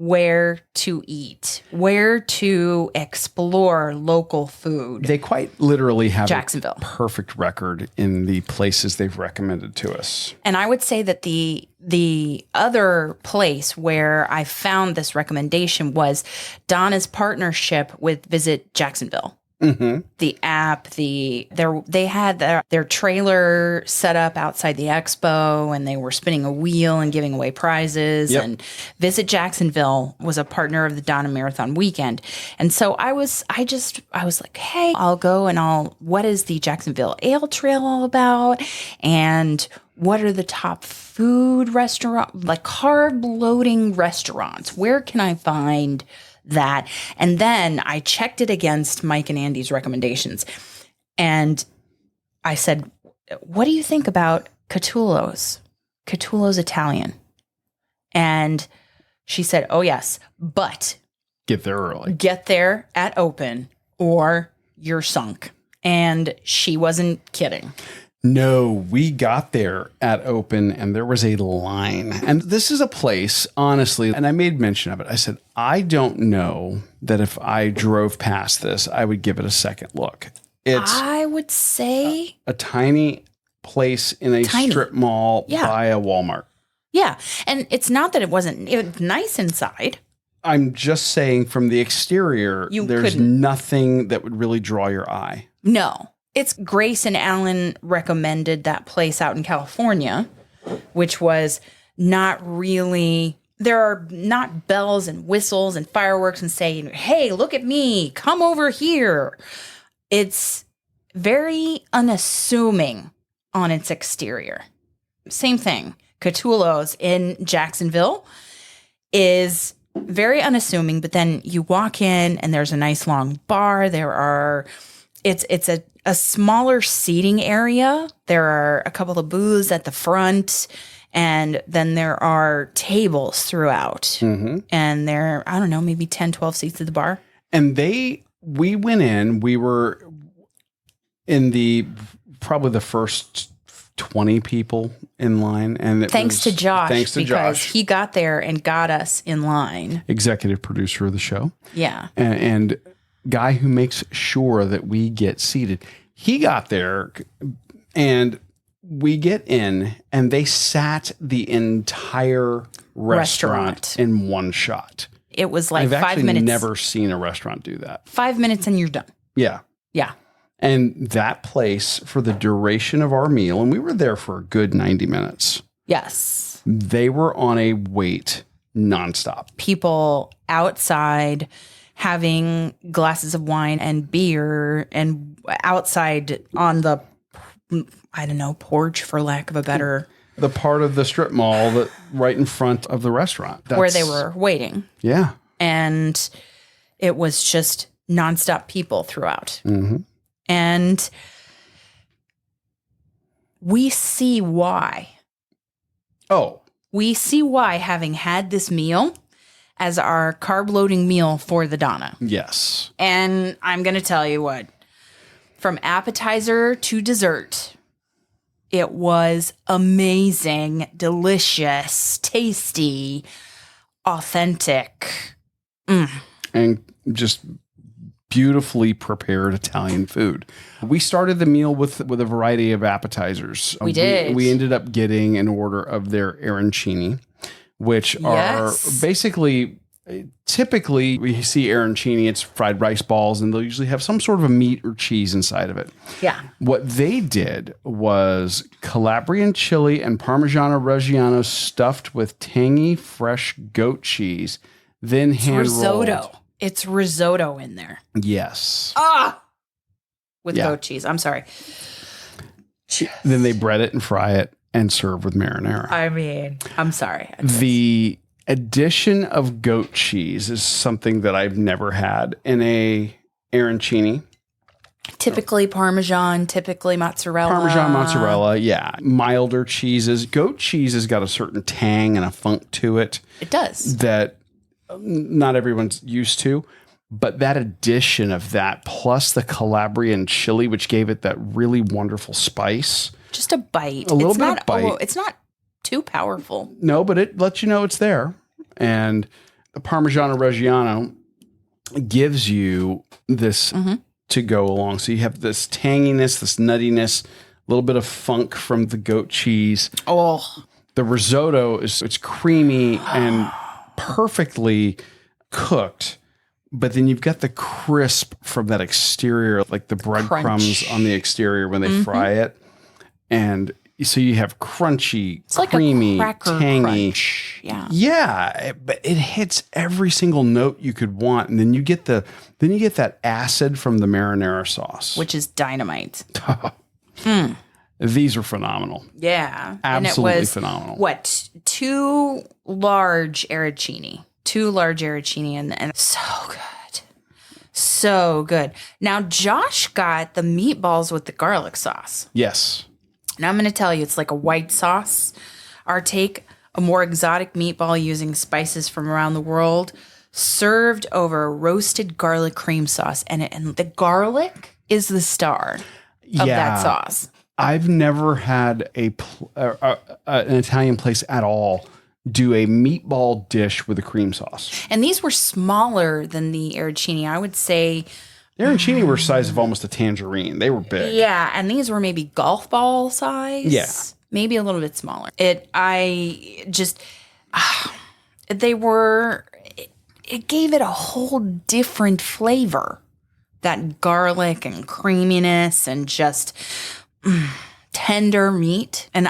where to eat, where to explore local food. They quite literally have Jacksonville. A perfect record in the places they've recommended to us. And I would say that the other place where I found this recommendation was Donna's partnership with Visit Jacksonville. Mm-hmm. The app, they had their trailer set up outside the expo, and they were spinning a wheel and giving away prizes. Yep. And Visit Jacksonville was a partner of the DONNA Marathon weekend. And so I was like, hey, I'll go and what is the Jacksonville Ale Trail all about? And what are the top food restaurant, like carb loading restaurants? Where can I find that? And then I checked it against Mike and Andi's recommendations. And I said, what do you think about Catullo's? Catullo's Italian. And she said, oh, yes, but get there early. Get there at open or you're sunk. And she wasn't kidding. No, we got there at open and there was a line. And this is a place, honestly, and I made mention of it. I said, I don't know that if I drove past this, I would give it a second look. I would say a tiny place in a strip mall by a Walmart. Yeah. And it's not that it was nice inside. I'm just saying from the exterior, there's nothing that would really draw your eye. No. It's Grace and Alan recommended that place out in California, which was not really, there are not bells and whistles and fireworks and saying, hey, look at me, come over here. It's very unassuming on its exterior. Same thing. Catullo's in Jacksonville. is very unassuming, but then you walk in and there's a nice long bar. It's a smaller seating area. There are a couple of booths at the front, and then there are tables throughout. And there, I don't know, maybe 10, 12 seats at the bar. And we went in, we were in probably the first 20 people in line. And thanks to Josh. He got there and got us in line. Executive producer of the show. Yeah. And guy who makes sure that we get seated. He got there and we get in and they sat the entire restaurant in one shot. It was like I've 5 minutes. I've never seen a restaurant do that. 5 minutes and you're done. Yeah. Yeah. And that place, for the duration of our meal, and we were there for a good 90 minutes. Yes. They were on a wait nonstop. People outside having glasses of wine and beer, and outside on the, I don't know, porch, for lack of a better... The part of the strip mall that right in front of the restaurant. Where they were waiting. Yeah. And it was just nonstop people throughout. Mm-hmm. And we see why. Oh. We see why, having had this meal as our carb loading meal for the Donna. Yes. And I'm going to tell you what, from appetizer to dessert, it was amazing, delicious, tasty, authentic. And just beautifully prepared Italian food. We started the meal with a variety of appetizers. We did. We ended up getting an order of their arancini, which are basically, typically we see arancini, it's fried rice balls, and they'll usually have some sort of a meat or cheese inside of it. Yeah. What they did was Calabrian chili and Parmigiano Reggiano stuffed with tangy, fresh goat cheese, then hand-rolled. Risotto. It's risotto in there. Yes. With goat cheese. I'm sorry. Then they bread it and fry it and serve with marinara. I mean, I'm sorry. The addition of goat cheese is something that I've never had in a arancini. Typically Parmesan, typically mozzarella. Parmesan, mozzarella, yeah. Milder cheeses. Goat cheese has got a certain tang and a funk to it. It does. That not everyone's used to. But that addition of that, plus the Calabrian chili, which gave it that really wonderful spice. Just a bite. A little bit of bite. It's not too powerful. No, but it lets you know it's there. And the Parmigiano Reggiano gives you this to go along. So you have this tanginess, this nuttiness, a little bit of funk from the goat cheese. Oh. The risotto it's creamy and perfectly cooked. But then you've got the crisp from that exterior, like the breadcrumbs on the exterior when they fry it. And so you have crunchy, it's creamy, like a tangy. Crunch. Yeah. Yeah, but it hits every single note you could want. And then you get that acid from the marinara sauce, which is dynamite. These are phenomenal. Yeah. Absolutely and it was, phenomenal. What? Two large arancini, and so good. So good. Now, Josh got the meatballs with the garlic sauce. Yes. Now, I'm going to tell you, it's like a white sauce. Our take, a more exotic meatball using spices from around the world, served over roasted garlic cream sauce. And the garlic is the star of that sauce. I've never had an Italian place at all do a meatball dish with a cream sauce. And these were smaller than the arancini. I would say the arancini were size of almost a tangerine. They were big. Yeah, and these were maybe golf ball size. Yeah. Maybe a little bit smaller. It gave it a whole different flavor. That garlic and creaminess and just tender meat. And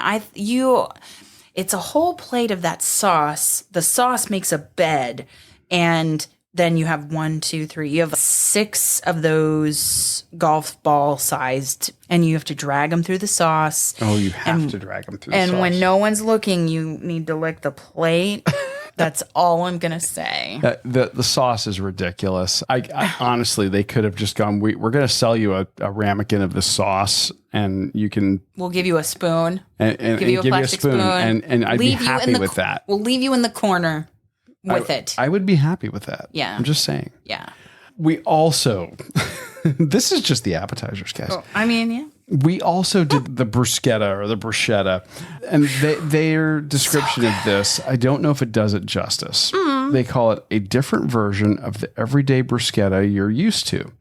it's a whole plate of that sauce. The sauce makes a bed, and then you have 1, 2, 3. You have 6 of those golf ball sized, and you have to drag them through the sauce. Oh, you have to drag them through the sauce. And when no one's looking, you need to lick the plate. That's all I'm going to say. The sauce is ridiculous. I honestly, they could have just gone, we're going to sell you a ramekin of this sauce, and you can... We'll give you a spoon. And give you a plastic spoon. And I'd be happy with that. We'll leave you in the corner with it. I would be happy with that. Yeah. I'm just saying. Yeah. We also... this is just the appetizers, guys. Oh, I mean, yeah. We also did the bruschetta or the bruschetta, and their description of this, I don't know if it does it justice. They call it a different version of the everyday bruschetta you're used to.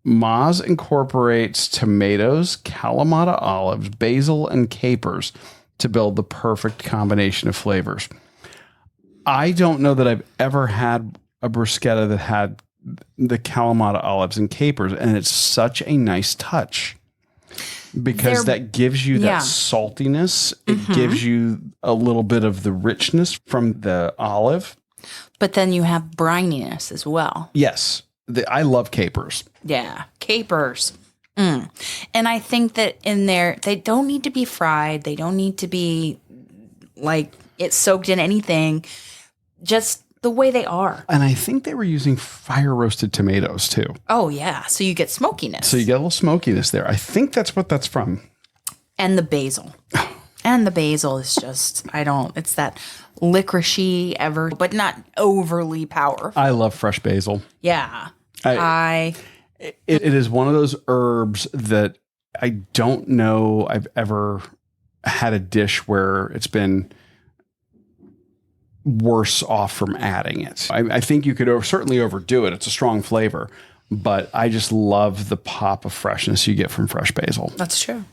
Maz incorporates tomatoes, Kalamata olives, basil, and capers to build the perfect combination of flavors. I don't know that I've ever had a bruschetta that had the Kalamata olives and capers, and it's such a nice touch. Because that gives you that saltiness. It gives you a little bit of the richness from the olive. But then you have brininess as well. Yes. I love capers. Yeah. Capers. And I think that in there, they don't need to be fried. They don't need to be like it's soaked in anything. Just the way they are. And I think they were using fire roasted tomatoes too. Oh, yeah. So you get smokiness. So you get a little smokiness there. I think that's what that's from. And the basil. And the basil is just, it's that licoricey but not overly powerful. I love fresh basil. Yeah. It is one of those herbs that I don't know I've ever had a dish where it's been worse off from adding it. I think you could certainly overdo it. It's a strong flavor, but I just love the pop of freshness you get from fresh basil. That's true.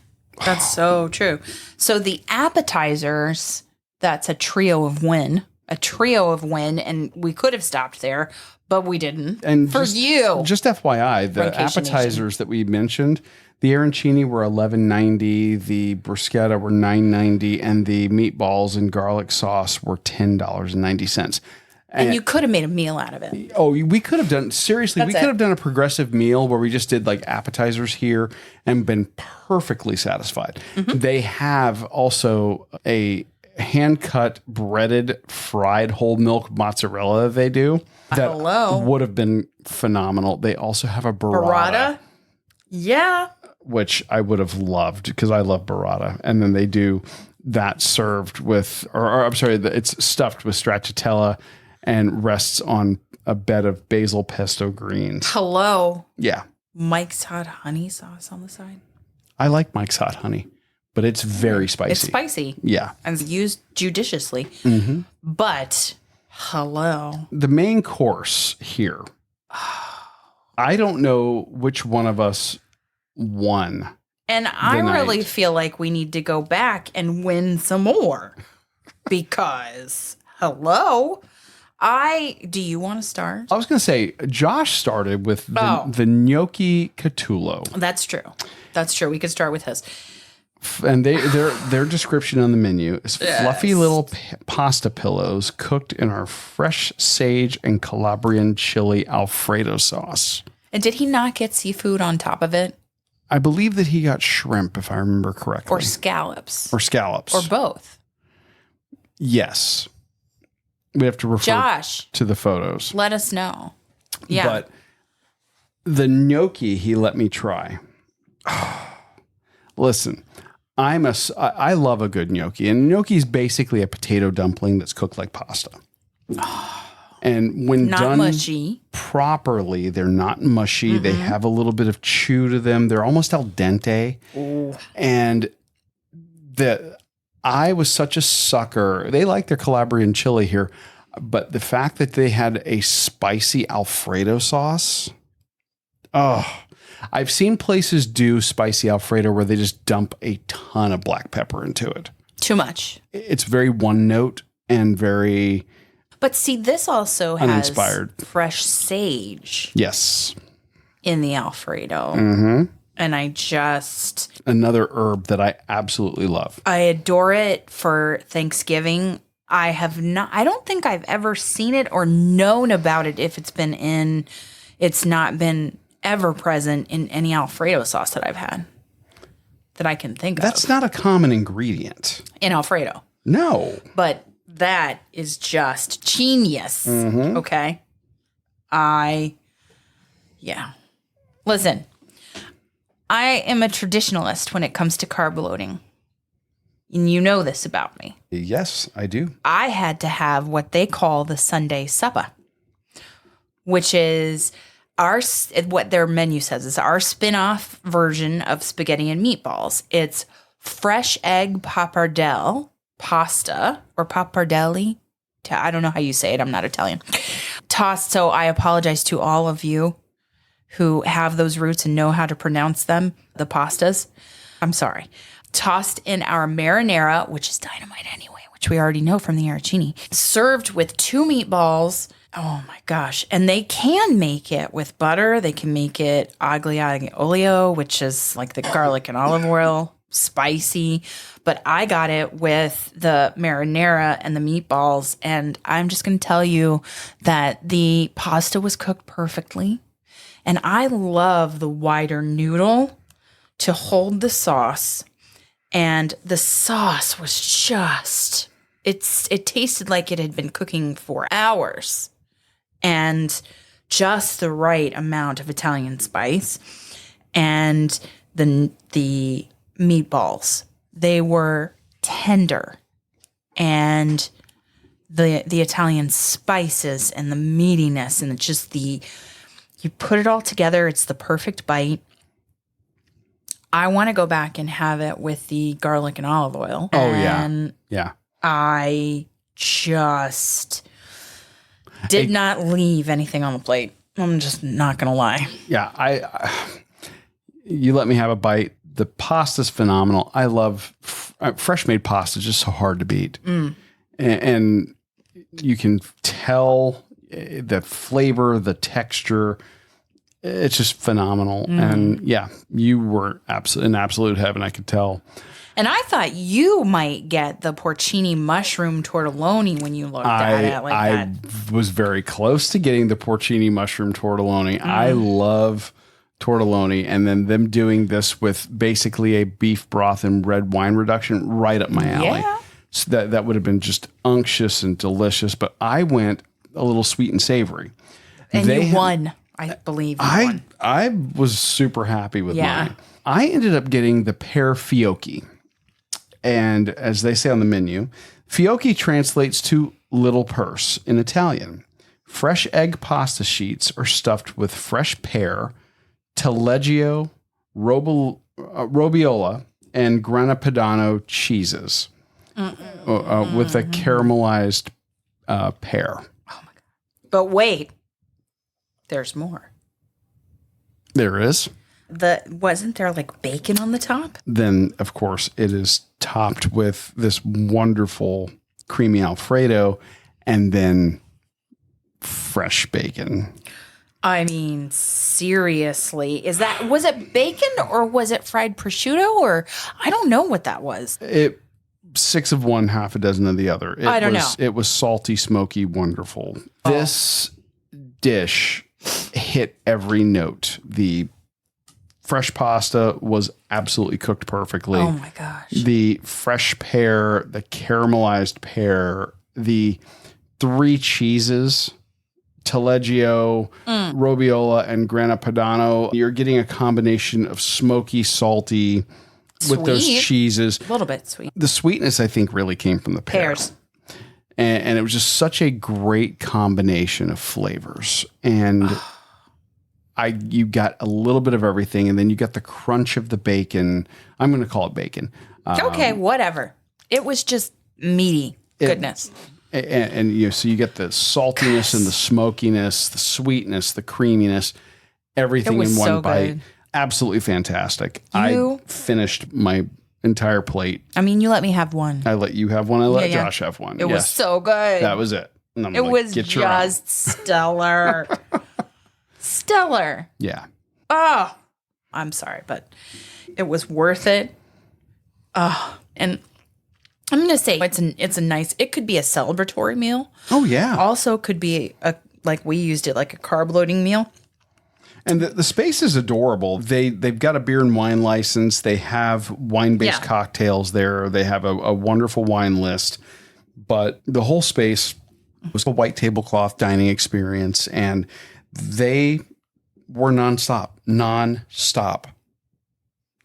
That's so true. So the appetizers, that's a trio of win, and we could have stopped there, but we didn't. And for you. Just FYI, the Runcation appetizers Nation. that we mentioned, the arancini were $11.90, the bruschetta were $9.90, and the meatballs and garlic sauce were $10.90. And you could have made a meal out of it. Oh, we could have done, seriously, That's we could have done a progressive meal where we just did like appetizers here and been perfectly satisfied. They have also a hand-cut, breaded, fried whole milk mozzarella they do. That would have been phenomenal. They also have a burrata. Yeah. Which I would have loved because I love burrata. And then they do that served with, or I'm sorry, it's stuffed with stracciatella and rests on a bed of basil pesto greens. Hello. Yeah. Mike's Hot Honey sauce on the side. I like Mike's Hot Honey, but it's very spicy. It's spicy. Yeah. And used judiciously. But, hello. The main course here, I don't know which one of us won. And I really feel like we need to go back and win some more. Because, hello. Do you want to start? I was going to say, Josh started with the gnocchi Catullo. That's true. That's true. We could start with his. And their description on the menu is fluffy little pasta pillows cooked in our fresh sage and Calabrian chili Alfredo sauce. And did he not get seafood on top of it? I believe that he got shrimp, if I remember correctly. Or scallops. Or scallops. Or both. Yes. We have to refer to the photos. Let us know. Yeah. But the gnocchi he let me try. Listen, I love a good gnocchi. And gnocchi is basically a potato dumpling that's cooked like pasta. And when not done mushy. Properly, they're not mushy. They have a little bit of chew to them. They're almost al dente. Ooh. And I was such a sucker. They like their Calabrian chili here, but the fact that they had a spicy Alfredo sauce. Oh, I've seen places do spicy Alfredo where they just dump a ton of black pepper into it. Too much. It's very one note and very... But see, this also has fresh sage. Yes. In the Alfredo. And another herb that I absolutely love. I adore it for Thanksgiving. I don't think I've ever seen it or known about it if it's not been ever present in any Alfredo sauce that I've had that I can think of. That's not a common ingredient. In Alfredo. No. But That is just genius. Okay. Yeah. Listen, I am a traditionalist when it comes to carb loading. And you know this about me. Yes, I do. I had to have what they call the Sunday supper, which is what their menu says is our spin-off version of spaghetti and meatballs. It's fresh egg pappardelle pasta or pappardelli. I don't know how you say it. I'm not Italian. Tossed. So I apologize to all of you who have those roots and know how to pronounce them, the pastas. I'm sorry. Tossed in our marinara, which is dynamite anyway, which we already know from the arancini. Served with 2 meatballs. Oh my gosh. And they can make it with butter. They can make it aglio olio, which is like the garlic and olive oil, spicy. But I got it with the marinara and the meatballs. And I'm just going to tell you that the pasta was cooked perfectly. And I love the wider noodle to hold the sauce. And the sauce was just, it tasted like it had been cooking for hours. And just the right amount of Italian spice. And the meatballs, they were tender. And the Italian spices and the meatiness and just you put it all together, it's the perfect bite. I want to go back and have it with the garlic and olive oil. Oh, and yeah. I just did not leave anything on the plate. I'm just not going to lie. Yeah, you let me have a bite. The pasta's phenomenal. I love fresh made pasta, just so hard to beat. And you can tell the flavor, the texture. It's just phenomenal. And yeah, you were in absolute heaven, I could tell. And I thought you might get the porcini mushroom tortelloni when you looked at it like that. I was very close to getting the porcini mushroom tortelloni. I love tortelloni. And then them doing this with basically a beef broth and red wine reduction right up my alley. Yeah. So that would have been just unctuous and delicious. But I went a little sweet and savory. And you won. I believe you won. I was super happy with mine. I ended up getting the pear fiocchi. And as they say on the menu, fiocchi translates to little purse in Italian. Fresh egg pasta sheets are stuffed with fresh pear, taleggio, robiola, and grana padano cheeses with a caramelized pear. Oh my God. But wait. There's more. There is. Wasn't there like bacon on the top? Then, of course, it is topped with this wonderful creamy Alfredo and then fresh bacon. I mean, seriously, was it bacon or was it fried prosciutto or I don't know what that was. 6 of one, half a dozen of the other. I don't know. It was salty, smoky, wonderful. This dish hit every note. The fresh pasta was absolutely cooked perfectly. Oh my gosh. The fresh pear, the caramelized pear, the 3 cheeses, taleggio, robiola, and grana padano. You're getting a combination of smoky, salty with those cheeses. A little bit sweet. The sweetness, I think, really came from the pears. And it was just such a great combination of flavors. And you got a little bit of everything. And then you got the crunch of the bacon. I'm going to call it bacon. Okay, whatever. It was just meaty goodness. And so you get the saltiness and the smokiness, the sweetness, the creaminess, everything in one bite. Good. Absolutely fantastic. I finished my entire plate. I mean, you let me have one. I let you have one. I let Josh have one. It was so good. That was it. It was just stellar. Stellar. Yeah. Oh, I'm sorry, but it was worth it. And I'm going to say it's a nice, it could be a celebratory meal. Oh, yeah. Also could be like we used it like a carb loading meal. And the space is adorable. They've got a beer and wine license. They have wine-based cocktails there. They have a wonderful wine list. but the whole space was a white tablecloth dining experience, and they were nonstop,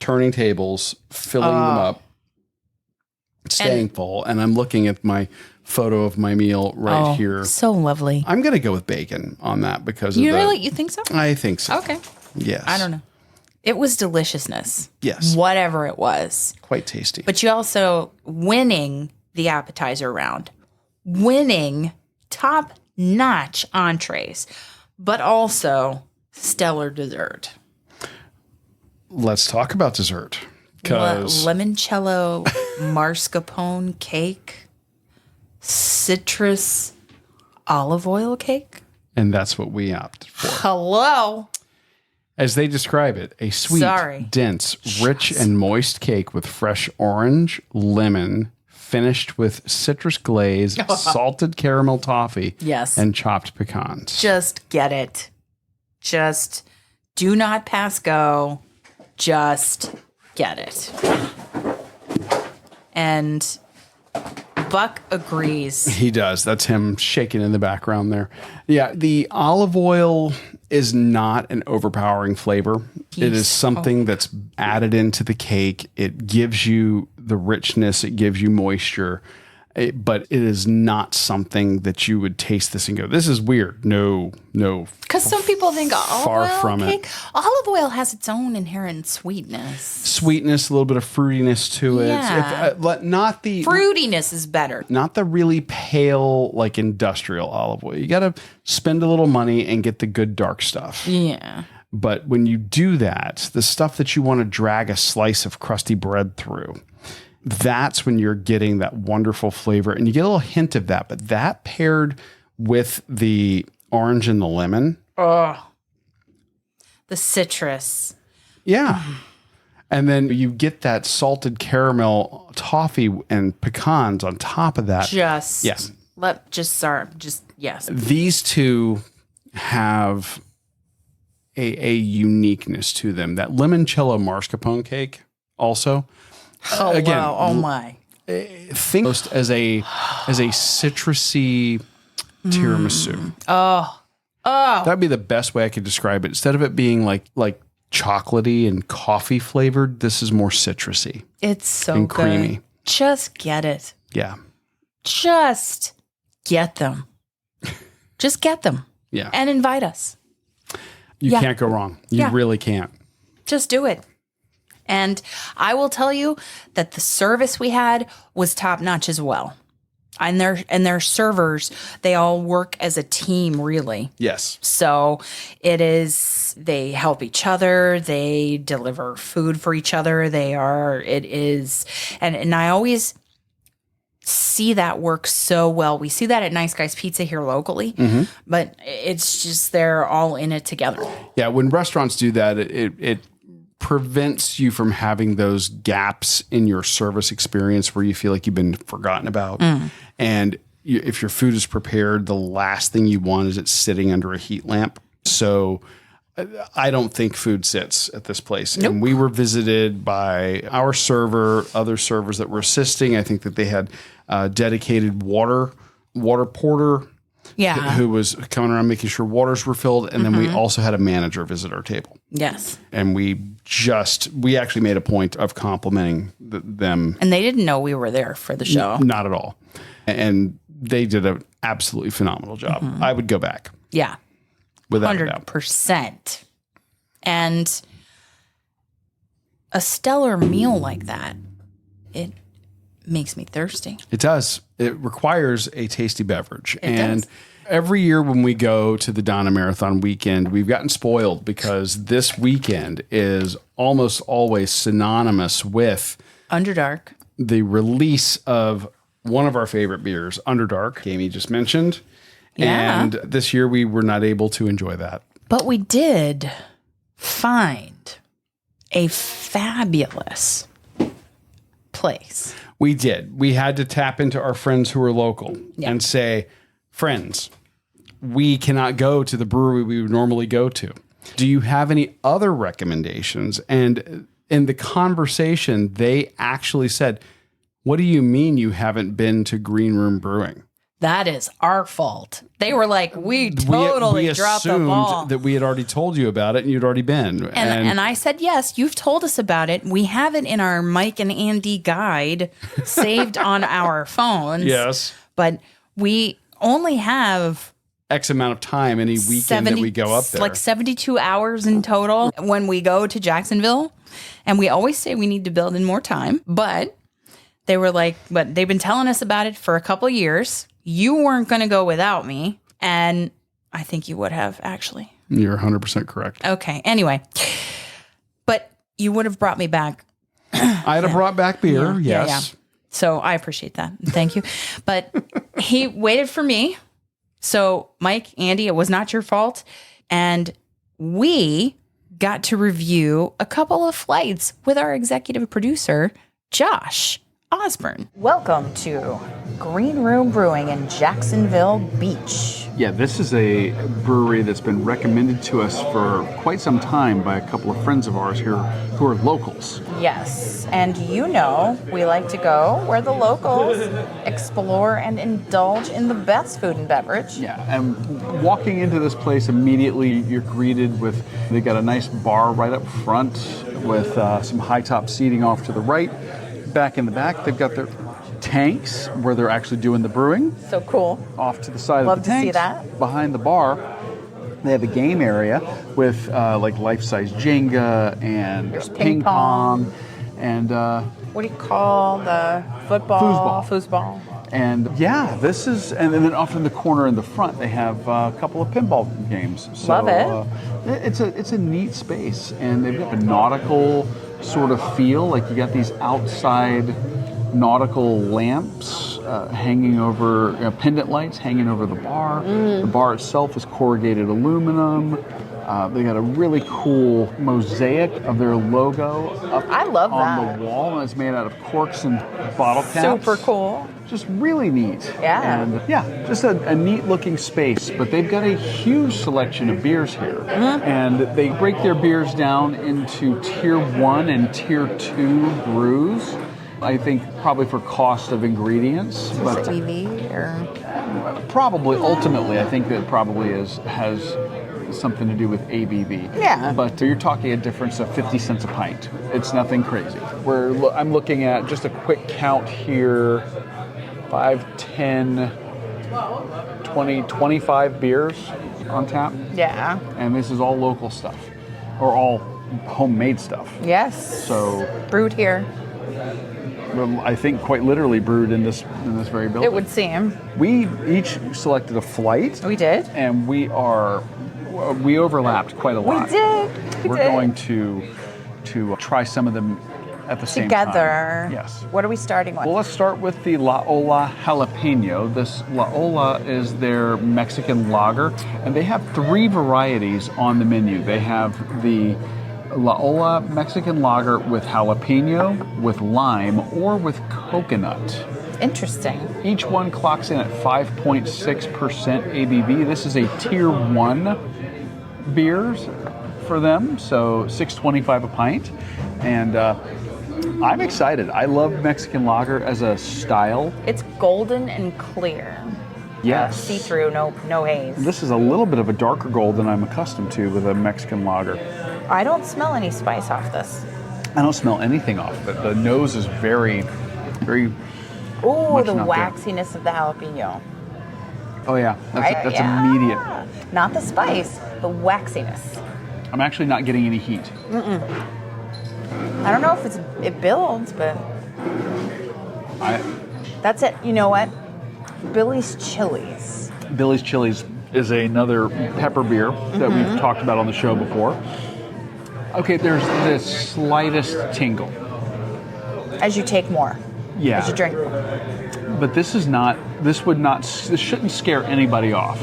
turning tables, filling them up, staying full. And I'm looking at my photo of my meal right here. So lovely. I'm going to go with bacon on that because You think so? I think so. Okay. Yes. I don't know. It was deliciousness. Yes. Whatever it was. Quite tasty. But you also winning the appetizer round, winning top-notch entrees, but also stellar dessert. Let's talk about dessert. Limoncello mascarpone cake, citrus olive oil cake. And that's what we opted for. Hello. As they describe it, a sweet, dense, rich, and moist cake with fresh orange, lemon, finished with citrus glaze, salted caramel toffee, and chopped pecans. Just get it. Just do not pass go. Just get it. And Buck agrees. He does. That's him shaking in the background there. Yeah, the olive oil is not an overpowering flavor. It is something that's added into the cake. It gives you the richness. It gives you moisture. But it is not something that you would taste this and go, this is weird. No. Because some people think far from cake. it. Olive oil has its own inherent sweetness. Sweetness, a little bit of fruitiness to it. Yeah. Not the fruitiness is better. Not the really pale, like industrial olive oil. You got to spend a little money and get the good dark stuff. Yeah. But when you do that, the stuff that you want to drag a slice of crusty bread through, that's when you're getting that wonderful flavor. And you get a little hint of that. But that paired with the orange and the lemon. Oh, the citrus. Yeah. And then you get that salted caramel toffee and pecans on top of that. Yes. These two have a uniqueness to them. That limoncello mascarpone cake also. Again, oh my. Think most as a citrusy tiramisu. Oh. That'd be the best way I could describe it. Instead of it being like chocolatey and coffee flavored, this is more citrusy. It's so and good. Creamy. Just get it. Yeah. Just get them. Just get them. Yeah. And invite us. You can't go wrong. You really can't. Just do it. And I will tell you that the service we had was top notch as well. And their servers, they all work as a team, really. Yes. So they help each other. They deliver food for each other. And I always see that work so well. We see that at Nice Guys Pizza here locally, but it's just they're all in it together. Yeah. When restaurants do that, it prevents you from having those gaps in your service experience where you feel like you've been forgotten about. And if your food is prepared, the last thing you want is it sitting under a heat lamp. So I don't think food sits at this place. Nope. And we were visited by our server, other servers that were assisting. I think that they had dedicated water porter. Yeah. Who was coming around making sure waters were filled. And then we also had a manager visit our table. Yes. And we actually made a point of complimenting them. And they didn't know we were there for the show. Not at all. And they did an absolutely phenomenal job. I would go back. Yeah. Without a doubt. 100%. And a stellar meal like that, it makes me thirsty. It does. It requires a tasty beverage. It does. Every year when we go to the Donna Marathon weekend, we've gotten spoiled because this weekend is almost always synonymous with Underdark, the release of one of our favorite beers, Underdark, Amy just mentioned. Yeah. And this year we were not able to enjoy that. But we did find a fabulous place. We did. We had to tap into our friends who are local and say, friends, we cannot go to the brewery we would normally go to. Do you have any other recommendations? And in the conversation, they actually said, What do you mean you haven't been to Green Room Brewing? That is our fault. They were like, we totally dropped the ball. That we had already told you about it and you'd already been. And I said, yes, you've told us about it. We have it in our Mike and Andi guide saved on our phones. Yes. But we only have X amount of time any weekend that we go up there. Like 72 hours in total when we go to Jacksonville. And we always say we need to build in more time. But they were like, but they've been telling us about it for a couple of years. You weren't going to go without me. And I think you would have, actually. You're 100% correct. Okay. Anyway. But you would have brought me back. I'd have brought back beer, yes. Yeah. So I appreciate that. Thank you. But he waited for me. So, Mike, Andi, it was not your fault. And we got to review a couple of flights with our executive producer, Josh Osborne. Welcome to Green Room Brewing in Jacksonville Beach. Yeah, this is a brewery that's been recommended to us for quite some time by a couple of friends of ours here who are locals. Yes, and you know we like to go where the locals explore and indulge in the best food and beverage. Yeah, and walking into this place immediately, you're greeted with, they got a nice bar right up front with some high top seating off to the right. Back in the back, they've got their tanks where they're actually doing the brewing. So cool. Off to the side Love of the tanks. Love to see that. Behind the bar, they have a game area with like life-size Jenga and There's ping pong and what do you call the football? Foosball. And yeah, this is, and then off in the corner in the front, they have a couple of pinball games. So, Love it. It's a neat space, and they've got a nautical sort of feel. Like you got these outside nautical lamps hanging over, pendant lights hanging over the bar. The bar itself is corrugated aluminum. They got a really cool mosaic of their logo up on the wall, and it's made out of corks and bottle caps. Super cool. Just really neat. Yeah. And yeah, just a neat looking space, but they've got a huge selection of beers here. And they break their beers down into tier 1 and tier 2 brews. I think probably for cost of ingredients. But ABV or probably ultimately, I think that probably has something to do with ABV. Yeah. But you're talking a difference of 50 cents a pint. It's nothing crazy. I'm looking at just a quick count here. 5, 10, 20, 25 beers on tap. yeah. And this is all local stuff, or all homemade stuff. Yes. So, brewed here. well, I think quite literally brewed in this very building. It would seem. We each selected a flight. We did. And we overlapped quite a lot. We did. We're going to try some of them at the same time. Together. Yes. What are we starting with? Well, let's start with the La Ola Jalapeno. This La Ola is their Mexican lager, and they have 3 varieties on the menu. They have the La Ola Mexican lager with jalapeno, with lime, or with coconut. Interesting. Each one clocks in at 5.6% ABV. This is a tier 1 beers for them, so $6.25 a pint. And I'm excited. I love Mexican lager as a style. It's golden and clear. Yes. See-through, no haze. This is a little bit of a darker gold than I'm accustomed to with a Mexican lager. I don't smell any spice off this. I don't smell anything off of it. The nose is very, very... Ooh, much the not there. waxiness of the jalapeno. Oh yeah, that's Yeah. immediate. Not the spice, the waxiness. I'm actually not getting any heat. I don't know if it builds, but that's it. You know what? Billy's Chili's. Billy's Chili's is another pepper beer that we've talked about on the show before. Okay, there's this slightest tingle. As you take more. Yeah. As you drink more. But this shouldn't scare anybody off.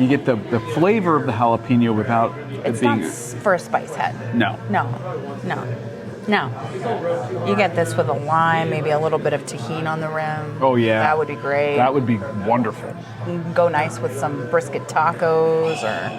You get the flavor of the jalapeno without It's it being... not for a spice head. No. You get this with a lime, maybe a little bit of tahini on the rim. Oh, yeah. That would be great. That would be wonderful. Go nice with some brisket tacos or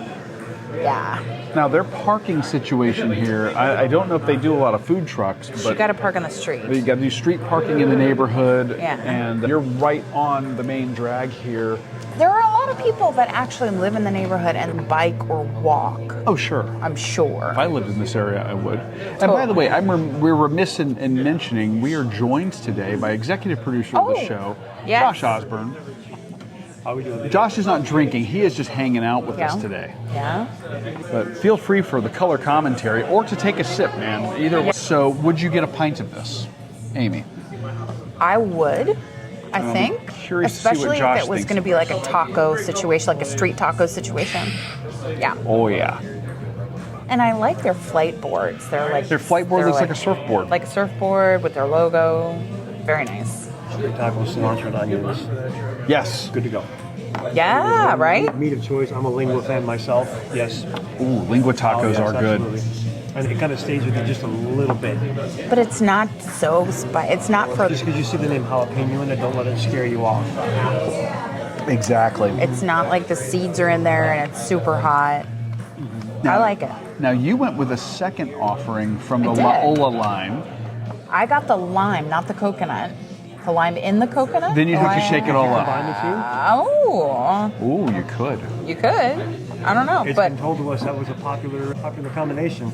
Yeah. Now, their parking situation here, I don't know if they do a lot of food trucks, but You got to park on the street. you got to do street parking in the neighborhood, Yeah. and you're right on the main drag here. There are a lot of people that actually live in the neighborhood and bike or walk. Oh, sure. I'm sure. If I lived in this area, I would. And by the way, we're remiss in mentioning we are joined today by executive producer of the show, yes. Josh Osborne. How are we doing? Josh is not drinking; he is just hanging out with us today. Yeah. But feel free for the color commentary or to take a sip, man. Either way. So, would you get a pint of this, Amy? I would. I think. Curious to see what Especially Josh if it was thinks going to be of like a taco situation, like a street taco situation. Yeah. Oh yeah. And I like their flight boards. They're like Their flight board looks like a surfboard. Like a surfboard with their logo. Very nice. Street tacos, cilantro, and onions. Yes. Good to go. Yeah, right? Meat of choice. I'm a lingua fan myself. Yes. Ooh, lingua tacos Yes, are good. absolutely. And it kind of stays with you just a little bit. But it's not so spicy. It's not for. Just because you see the name jalapeno in it, don't let it scare you off. Exactly. It's not like the seeds are in there and it's super hot. I like it. Now you went with a second offering from the I did. Laola lime. I got the lime, not the coconut. The lime in the coconut. Then you'd have to shake it all up. Combine the two. Oh, Ooh, you could. you could. I don't know, It's but been told to us that was a popular combination.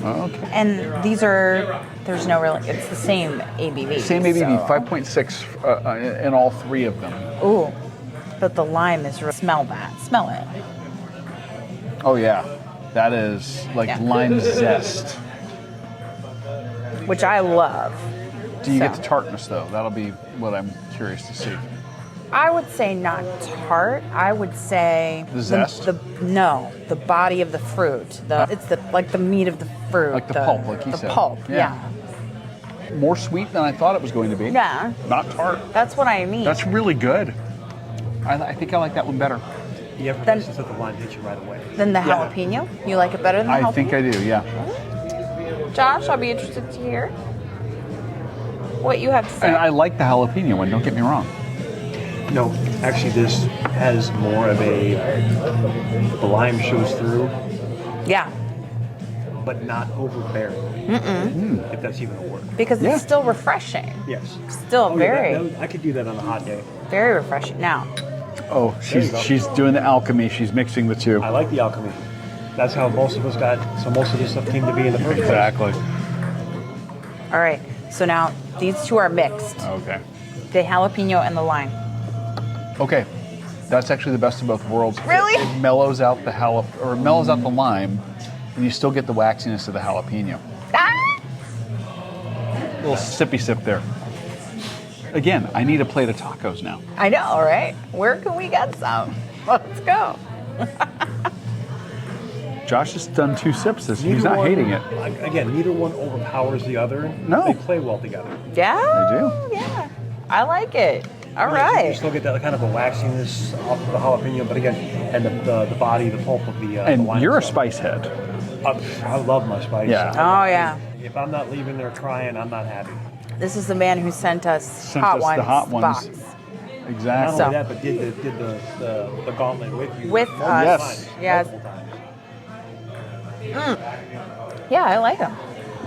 Okay. and these are. There's no real. It's the same ABV. Same ABV, so- 5.6 in all three of them. Ooh, but the lime is. Smell that. Smell it. Oh yeah, that is like Yeah. lime zest. Which I love. Do you get So. the tartness though? That'll be what I'm curious to see. I would say not tart. I would say The zest? the body of the fruit. It's like the meat of the fruit. Like the pulp, like he the said. pulp. Yeah. Yeah. More sweet than I thought it was going to be. Yeah. Not tart. That's what I mean. That's really good. I think I like that one better. The effervescence of the lime hits you right away. Then the jalapeno. You like it better than the jalapeno? I think I do, yeah. Josh, I'll be interested to hear what you have to say. And I like the jalapeno one, don't get me wrong. No, actually, this has more of the lime shows through, Yeah, but not overbearing. If that's even a word. because Yeah. it's still refreshing. Yes. Still Oh, very, yeah, I could do that on a hot day. very refreshing. Now, Oh, you go. she's doing the alchemy. She's mixing the two. I like the alchemy. That's how most of us got. So most of this stuff came to be in the first place. Exactly. all right. So now these two are mixed. Okay. The jalapeno and the lime. Okay. That's actually the best of both worlds. Really? It mellows out the mellows out the lime, and you still get the waxiness of the jalapeno. Ah! Little sippy sip there. Again, I need a plate of tacos now. I know, right? Where can we get some? Let's go. Josh has done 2 sips. He's Neither not one- hating it. Again, neither one overpowers the other. No. They play well together. Yeah. They do. Yeah. I like it. All You right. still get that kind of a waxiness off of the jalapeno, but again, and the body, the pulp of the And lime you're a itself. spice head. I love my spice. Yeah. Oh yeah. If I'm not leaving there crying, I'm not happy. This is the man who sent us Sent hot us ones the hot ones. box. Not Exactly. So- only that, but did the gauntlet with you. With multiple us. Yes. times, Yes. multiple times. Yeah, I like them.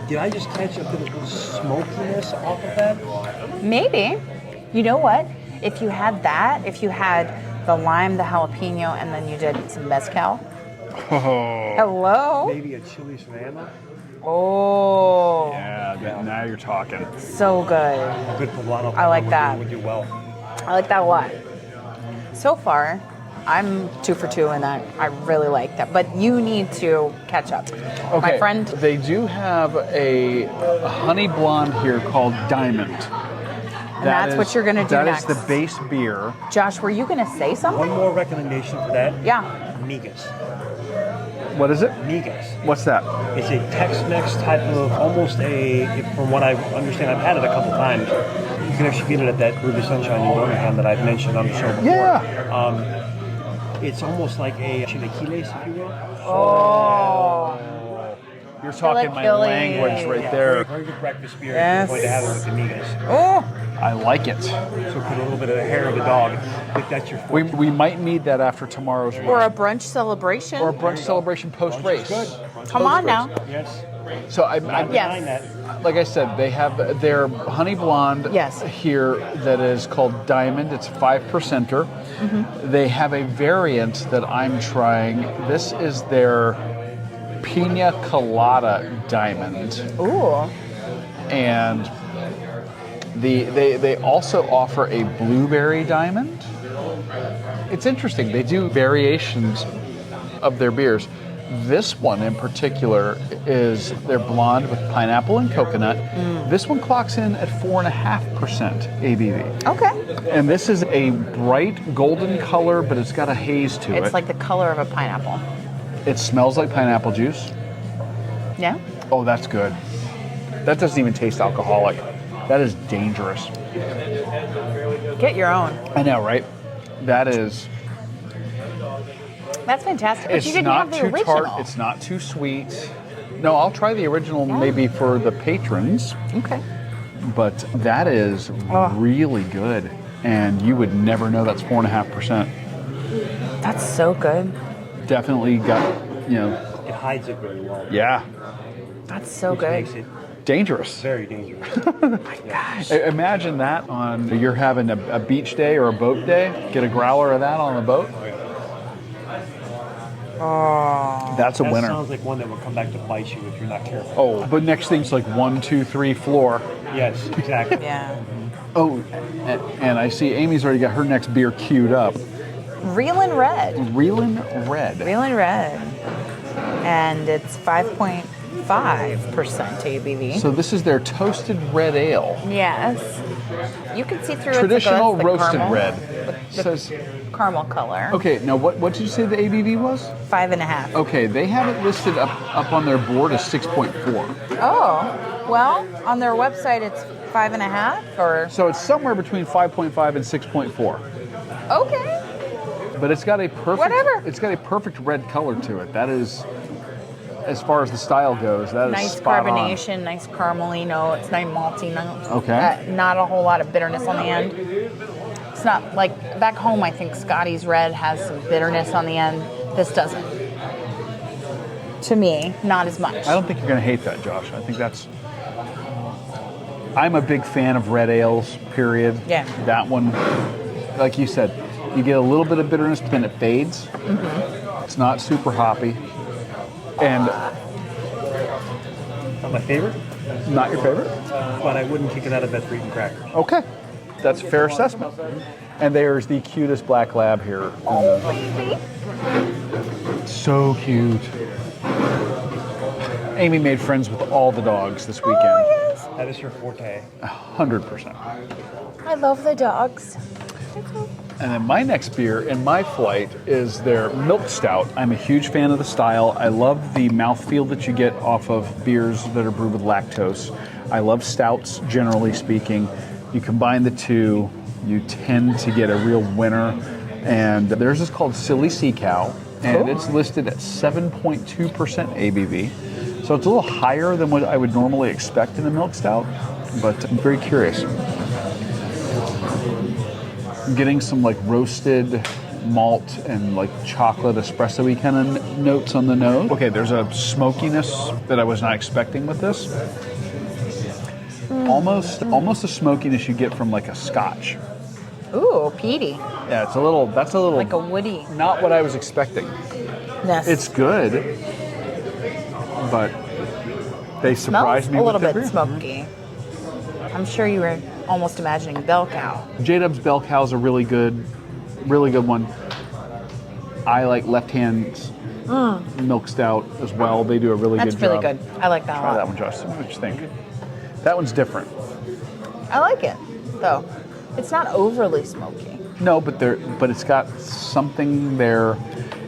Did I just catch a bit of smokiness off of that? Maybe. You know what? If you had that, if you had the lime, the jalapeno, and then you did some mezcal. Oh. Hello. Maybe a chili serrano? Oh, Yeah, now you're talking. so good. A good poblano. I like that. Would do well. I like that a lot. So far, I'm 2 for 2 in that. I really like that. But you need to catch up. Okay. My friend, They do have a honey blonde here called Diamond. that's what you're gonna do next. That is the base beer. Josh, were you going to say One something? more recommendation for that. Yeah. Migas. What is it? Migas. What's that? It's a Tex-Mex type of, almost from what I understand, I've had it a couple times. You can actually get it at that Ruby Sunshine in Birmingham that I've mentioned on the show before. Yeah. It's almost like a chilaquiles, if you will. Oh. You're talking my Chilaquiles. language right Yeah, there. Very good breakfast beer. Yes. You're going to have it with the migas. Oh, I like it. So put a little bit of the hair of the dog. I think that's your forte. We might need that after tomorrow's race. Or a brunch celebration. Or a brunch celebration post-race. Come on now. Yes. So I Behind that. like I said, they have their honey blonde Yes. here that is called Diamond. It's 5%er. They have a variant that I'm trying. This is their Pina Colada Diamond. Ooh. And they also offer a blueberry diamond. It's interesting. They do variations of their beers. This one in particular is their blonde with pineapple and coconut. This one clocks in at 4.5% ABV. Okay. And this is a bright golden color, but it's got a haze to it. It's like the color of a pineapple. It smells like pineapple juice. Yeah? Oh, that's good. That doesn't even taste alcoholic. That is dangerous. Get your own. I know, right? That is. That's fantastic. But It's you didn't not have the too original. tart. It's not too sweet. No, I'll try the original maybe for the patrons, Okay. but that is really good. And you would never know that's 4.5%. That's so good. Definitely got, It hides it very well. yeah, That's so Which good. makes it dangerous. very dangerous. Imagine that on you're having a beach day or a boat day. Get a growler of that on the boat. Oh. That's a That winner. sounds like one that will come back to bite you if you're not careful. Oh, but next thing's like 1, 2, 3 floor. Yes, exactly. Yeah. Oh, and I see Amy's already got her next beer queued up. Reelin' Red. Reelin' Red. Reelin' Red. And it's 5.5% ABV. So this is their toasted red ale. Yes. You can see through Traditional it. So roasted caramel, red. The Says, caramel color. okay, now what did you say the ABV was? 5.5. Okay, they have it listed up on their board as 6.4. Oh, well, on their website it's 5.5 or. So it's somewhere between 5.5 and 6.4. Okay. But it's got a perfect Whatever. It's got a perfect red color to it. That is, as far as the style goes, that is Nice spot on. carbonation, nice caramely notes, nice malty notes. Okay. Not a whole lot of bitterness on the end. It's not like back home. I think Scotty's Red has some bitterness on the end. This doesn't. To me, not as much. I don't think you're going to hate that, Josh. I think that's. I'm a big fan of red ales. Period. Yeah. That one, like you said, you get a little bit of bitterness, but then it fades. Mm-hmm. It's not super hoppy, and Not my favorite, not your favorite. but I wouldn't kick it out of bed for eating crackers. Okay, that's a fair assessment. And there's the cutest black lab here. So cute. Amy made friends with all the dogs this weekend. Oh, yes. That is her forte. 100%. I love the dogs. And then my next beer in my flight is their milk stout. I'm a huge fan of the style. I love the mouthfeel that you get off of beers that are brewed with lactose. I love stouts, generally speaking. You combine the two, you tend to get a real winner. And theirs is called Silly Sea Cow, and it's listed at 7.2% ABV. So it's a little higher than what I would normally expect in a milk stout, but I'm very curious. I'm getting some like roasted malt and like chocolate espresso-y kind of notes on the nose. Okay, there's a smokiness that I was not expecting with this. Almost a smokiness you get from like a scotch. Ooh, peaty. Yeah, that's a little Like a woody. not what I was expecting. Yes. It's good, but they surprised Smells me a little with bit the beer. smoky. I'm sure you were almost imagining Bell Cow. J-Dub's Bell Cow's a really good one. I like Left Hand's milk stout as well. They do a really That's good job. really good. I like that a Try lot. that one, Josh. What do you think? That one's different. I like it, though. It's not overly smoky. No, but it's got something there.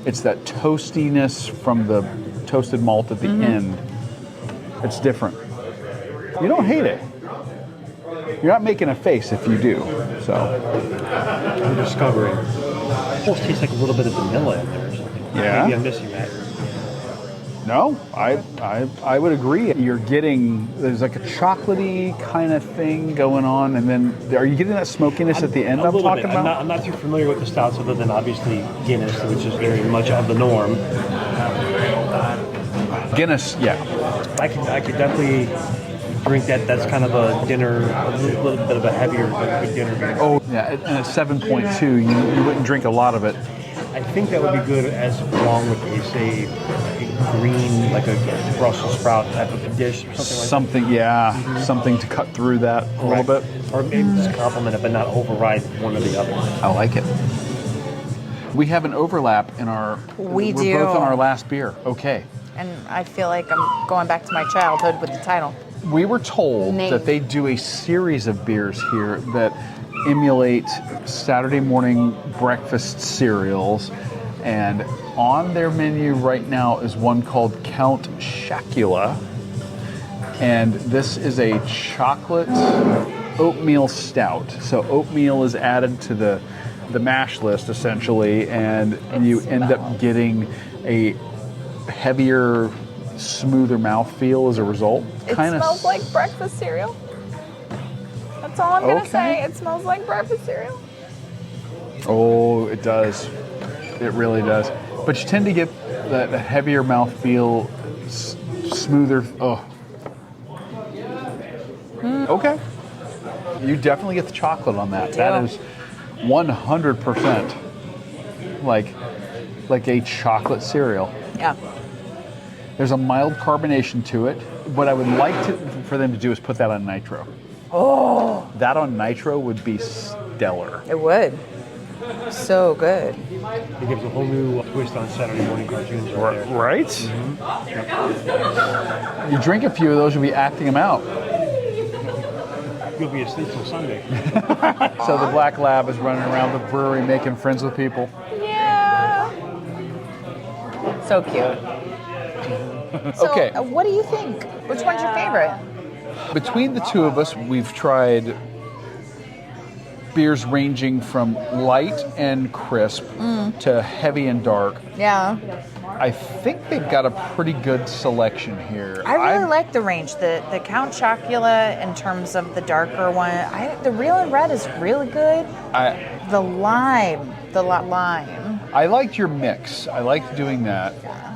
It's that toastiness from the toasted malt at the end. It's different. You don't hate it. You're not making a face if you do. So I'm discovering. Almost tastes like a little bit of vanilla in there or something. Yeah? Maybe I'm missing that. No, I would agree. You're getting, there's like a chocolatey kind of thing going on, and then are you getting that smokiness at the end I'm talking about? I'm not too familiar with the stouts other than obviously Guinness, which is very much of the norm. Guinness, yeah. I could definitely drink that. That's kind of a dinner, a little bit of a heavier dinner beer. Oh, yeah, and at 7.2, you wouldn't drink a lot of it. I think that would be good as along with a green, like a Brussels sprout type of dish or something like that. Something to cut through that a little bit. Or maybe just complement it, but not override one or the other. I like it. We have an overlap in our... We're both on our last beer. Okay. And I feel like I'm going back to my childhood with the title. We were told that they do a series of beers here that emulate Saturday morning breakfast cereals, and on their menu right now is one called Count Chocula, and this is a chocolate oatmeal stout. So oatmeal is added to the mash list essentially, and you end up getting a heavier, smoother mouthfeel as a result. It smells like breakfast cereal. That's all I'm going to say. It smells like breakfast cereal. Oh, it does. It really does. But you tend to get that heavier mouthfeel, smoother. Oh. Okay. You definitely get the chocolate on that. That is 100% like a chocolate cereal. Yeah. There's a mild carbonation to it. What I would like for them to do is put that on nitro. Oh. That on nitro would be stellar. It would. So good. It gives a whole new twist on Saturday morning cartoons right there. Right? Mm-hmm. You drink a few of those, you'll be acting them out. You'll be asleep till Sunday. So the Black Lab is running around the brewery making friends with people. Yeah. So cute. So, Okay. what do you think? Which one's your favorite? Between the two of us, we've tried beers ranging from light and crisp to heavy and dark. Yeah. I think they've got a pretty good selection here. I really like the range. The Count Chocula in terms of the darker one. The Real and Red is really good. The lime. I liked your mix. I liked doing that.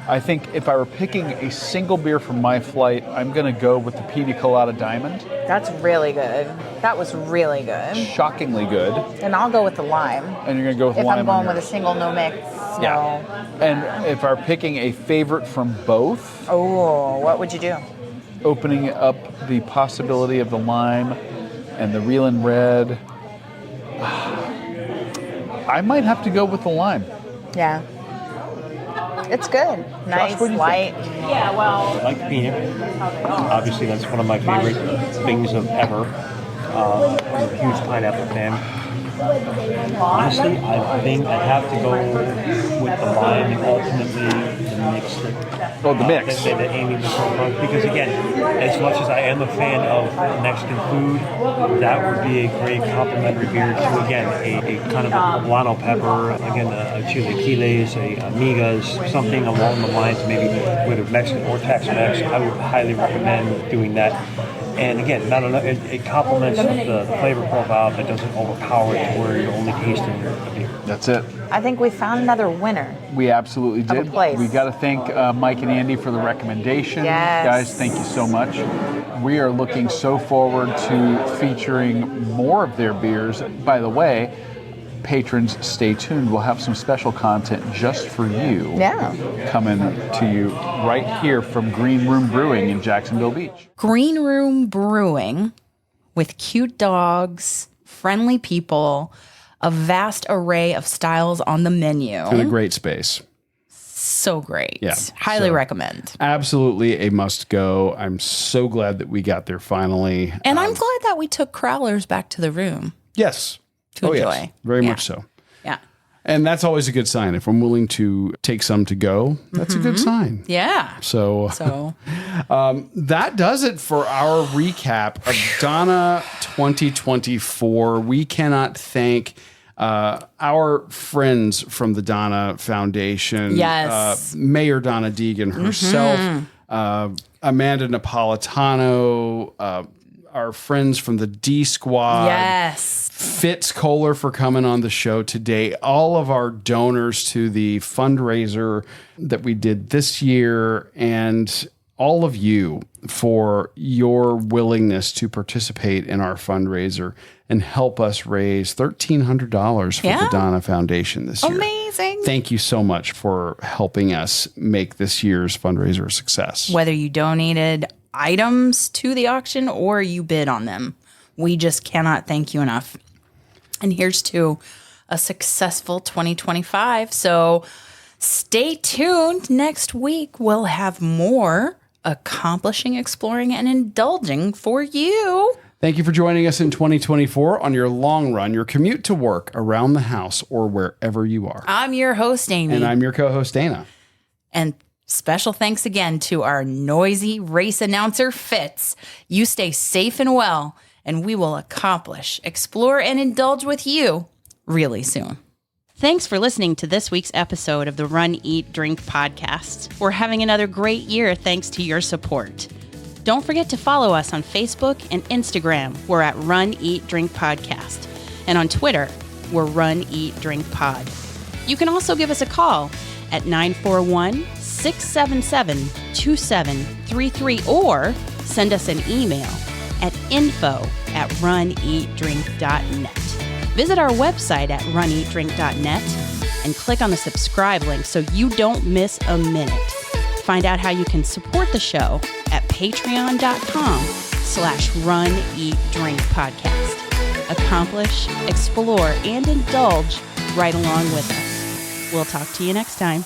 I think if I were picking a single beer from my flight, I'm going to go with the Pina Colada Diamond. That's really good. That was really good. Shockingly good. And I'll go with the lime. And you're going to go with If lime I'm going on with a yours. single no mix. Yeah. And if I were picking a favorite from both, Oh, what would you do? opening up the possibility of the lime and the Real and Red, I might have to go with the lime. Yeah. It's good. Nice, what do you light. I like the peanut. Obviously, that's one of my favorite things of ever. I'm a huge pineapple fan. Honestly, I think I have to go with the lime and ultimately the mix. The mix. That Amy was talking about. Because again, as much as I am a fan of Mexican food, that would be a great complementary beer to, again, a kind of a poblano pepper, again, a chilaquiles, a amigas, something along the lines, maybe whether Mexican or Tex-Mex. I would highly recommend doing that. And again, it complements the flavor profile, but doesn't overpower it to where you're only tasting the beer. That's it. I think we found another winner. We absolutely Of a did. place. We got to thank Mike and Andi for the recommendation. Yes. Guys, thank you so much. We are looking so forward to featuring more of their beers. By the way, patrons, stay tuned. We'll have some special content just for you. Yeah. Coming to you right here from Green Room Brewing in Jacksonville Beach. Green Room Brewing with cute dogs, friendly people, a vast array of styles on the menu. And a great space. So great. Yeah. Highly So- recommend. Absolutely a must go. I'm so glad that we got there finally. And I'm glad that we took Crowlers back to the room Yes. to enjoy. Yes. Very Yeah. much so. Yeah. And that's always a good sign. If I'm willing to take some to go, that's a good sign. Yeah. So that does it for our recap of Donna 2024. We cannot thank our friends from the Donna Foundation, Yes. Mayor Donna Deegan herself, Amanda Napolitano, our friends from the D Squad. Yes. Fitz Kohler for coming on the show today. All of our donors to the fundraiser that we did this year, and all of you for your willingness to participate in our fundraiser and help us raise $1,300 for the Donna Foundation this year. Amazing. Thank you so much for helping us make this year's fundraiser a success. Whether you donated items to the auction or you bid on them, we just cannot thank you enough. And here's to a successful 2025. So stay tuned. Next week, we'll have more accomplishing, exploring, and indulging for you. Thank you for joining us in 2024 on your long run, your commute to work, around the house, or wherever you are. I'm your host, Amy. And I'm your co-host, Dana. And special thanks again to our noisy race announcer, Fitz. You stay safe and well, and we will accomplish, explore, and indulge with you really soon. Thanks for listening to this week's episode of the Run, Eat, Drink podcast. We're having another great year thanks to your support. Don't forget to follow us on Facebook and Instagram. We're at Run, Eat, Drink Podcast. And on Twitter, we're Run, Eat, Drink Pod. You can also give us a call at 941-677-2733 or send us an email at info@runeatdrink.net. Visit our website at runeatdrink.net and click on the subscribe link so you don't miss a minute. Find out how you can support the show at patreon.com/runeatdrinkpodcast. Accomplish, explore, and indulge right along with us. We'll talk to you next time.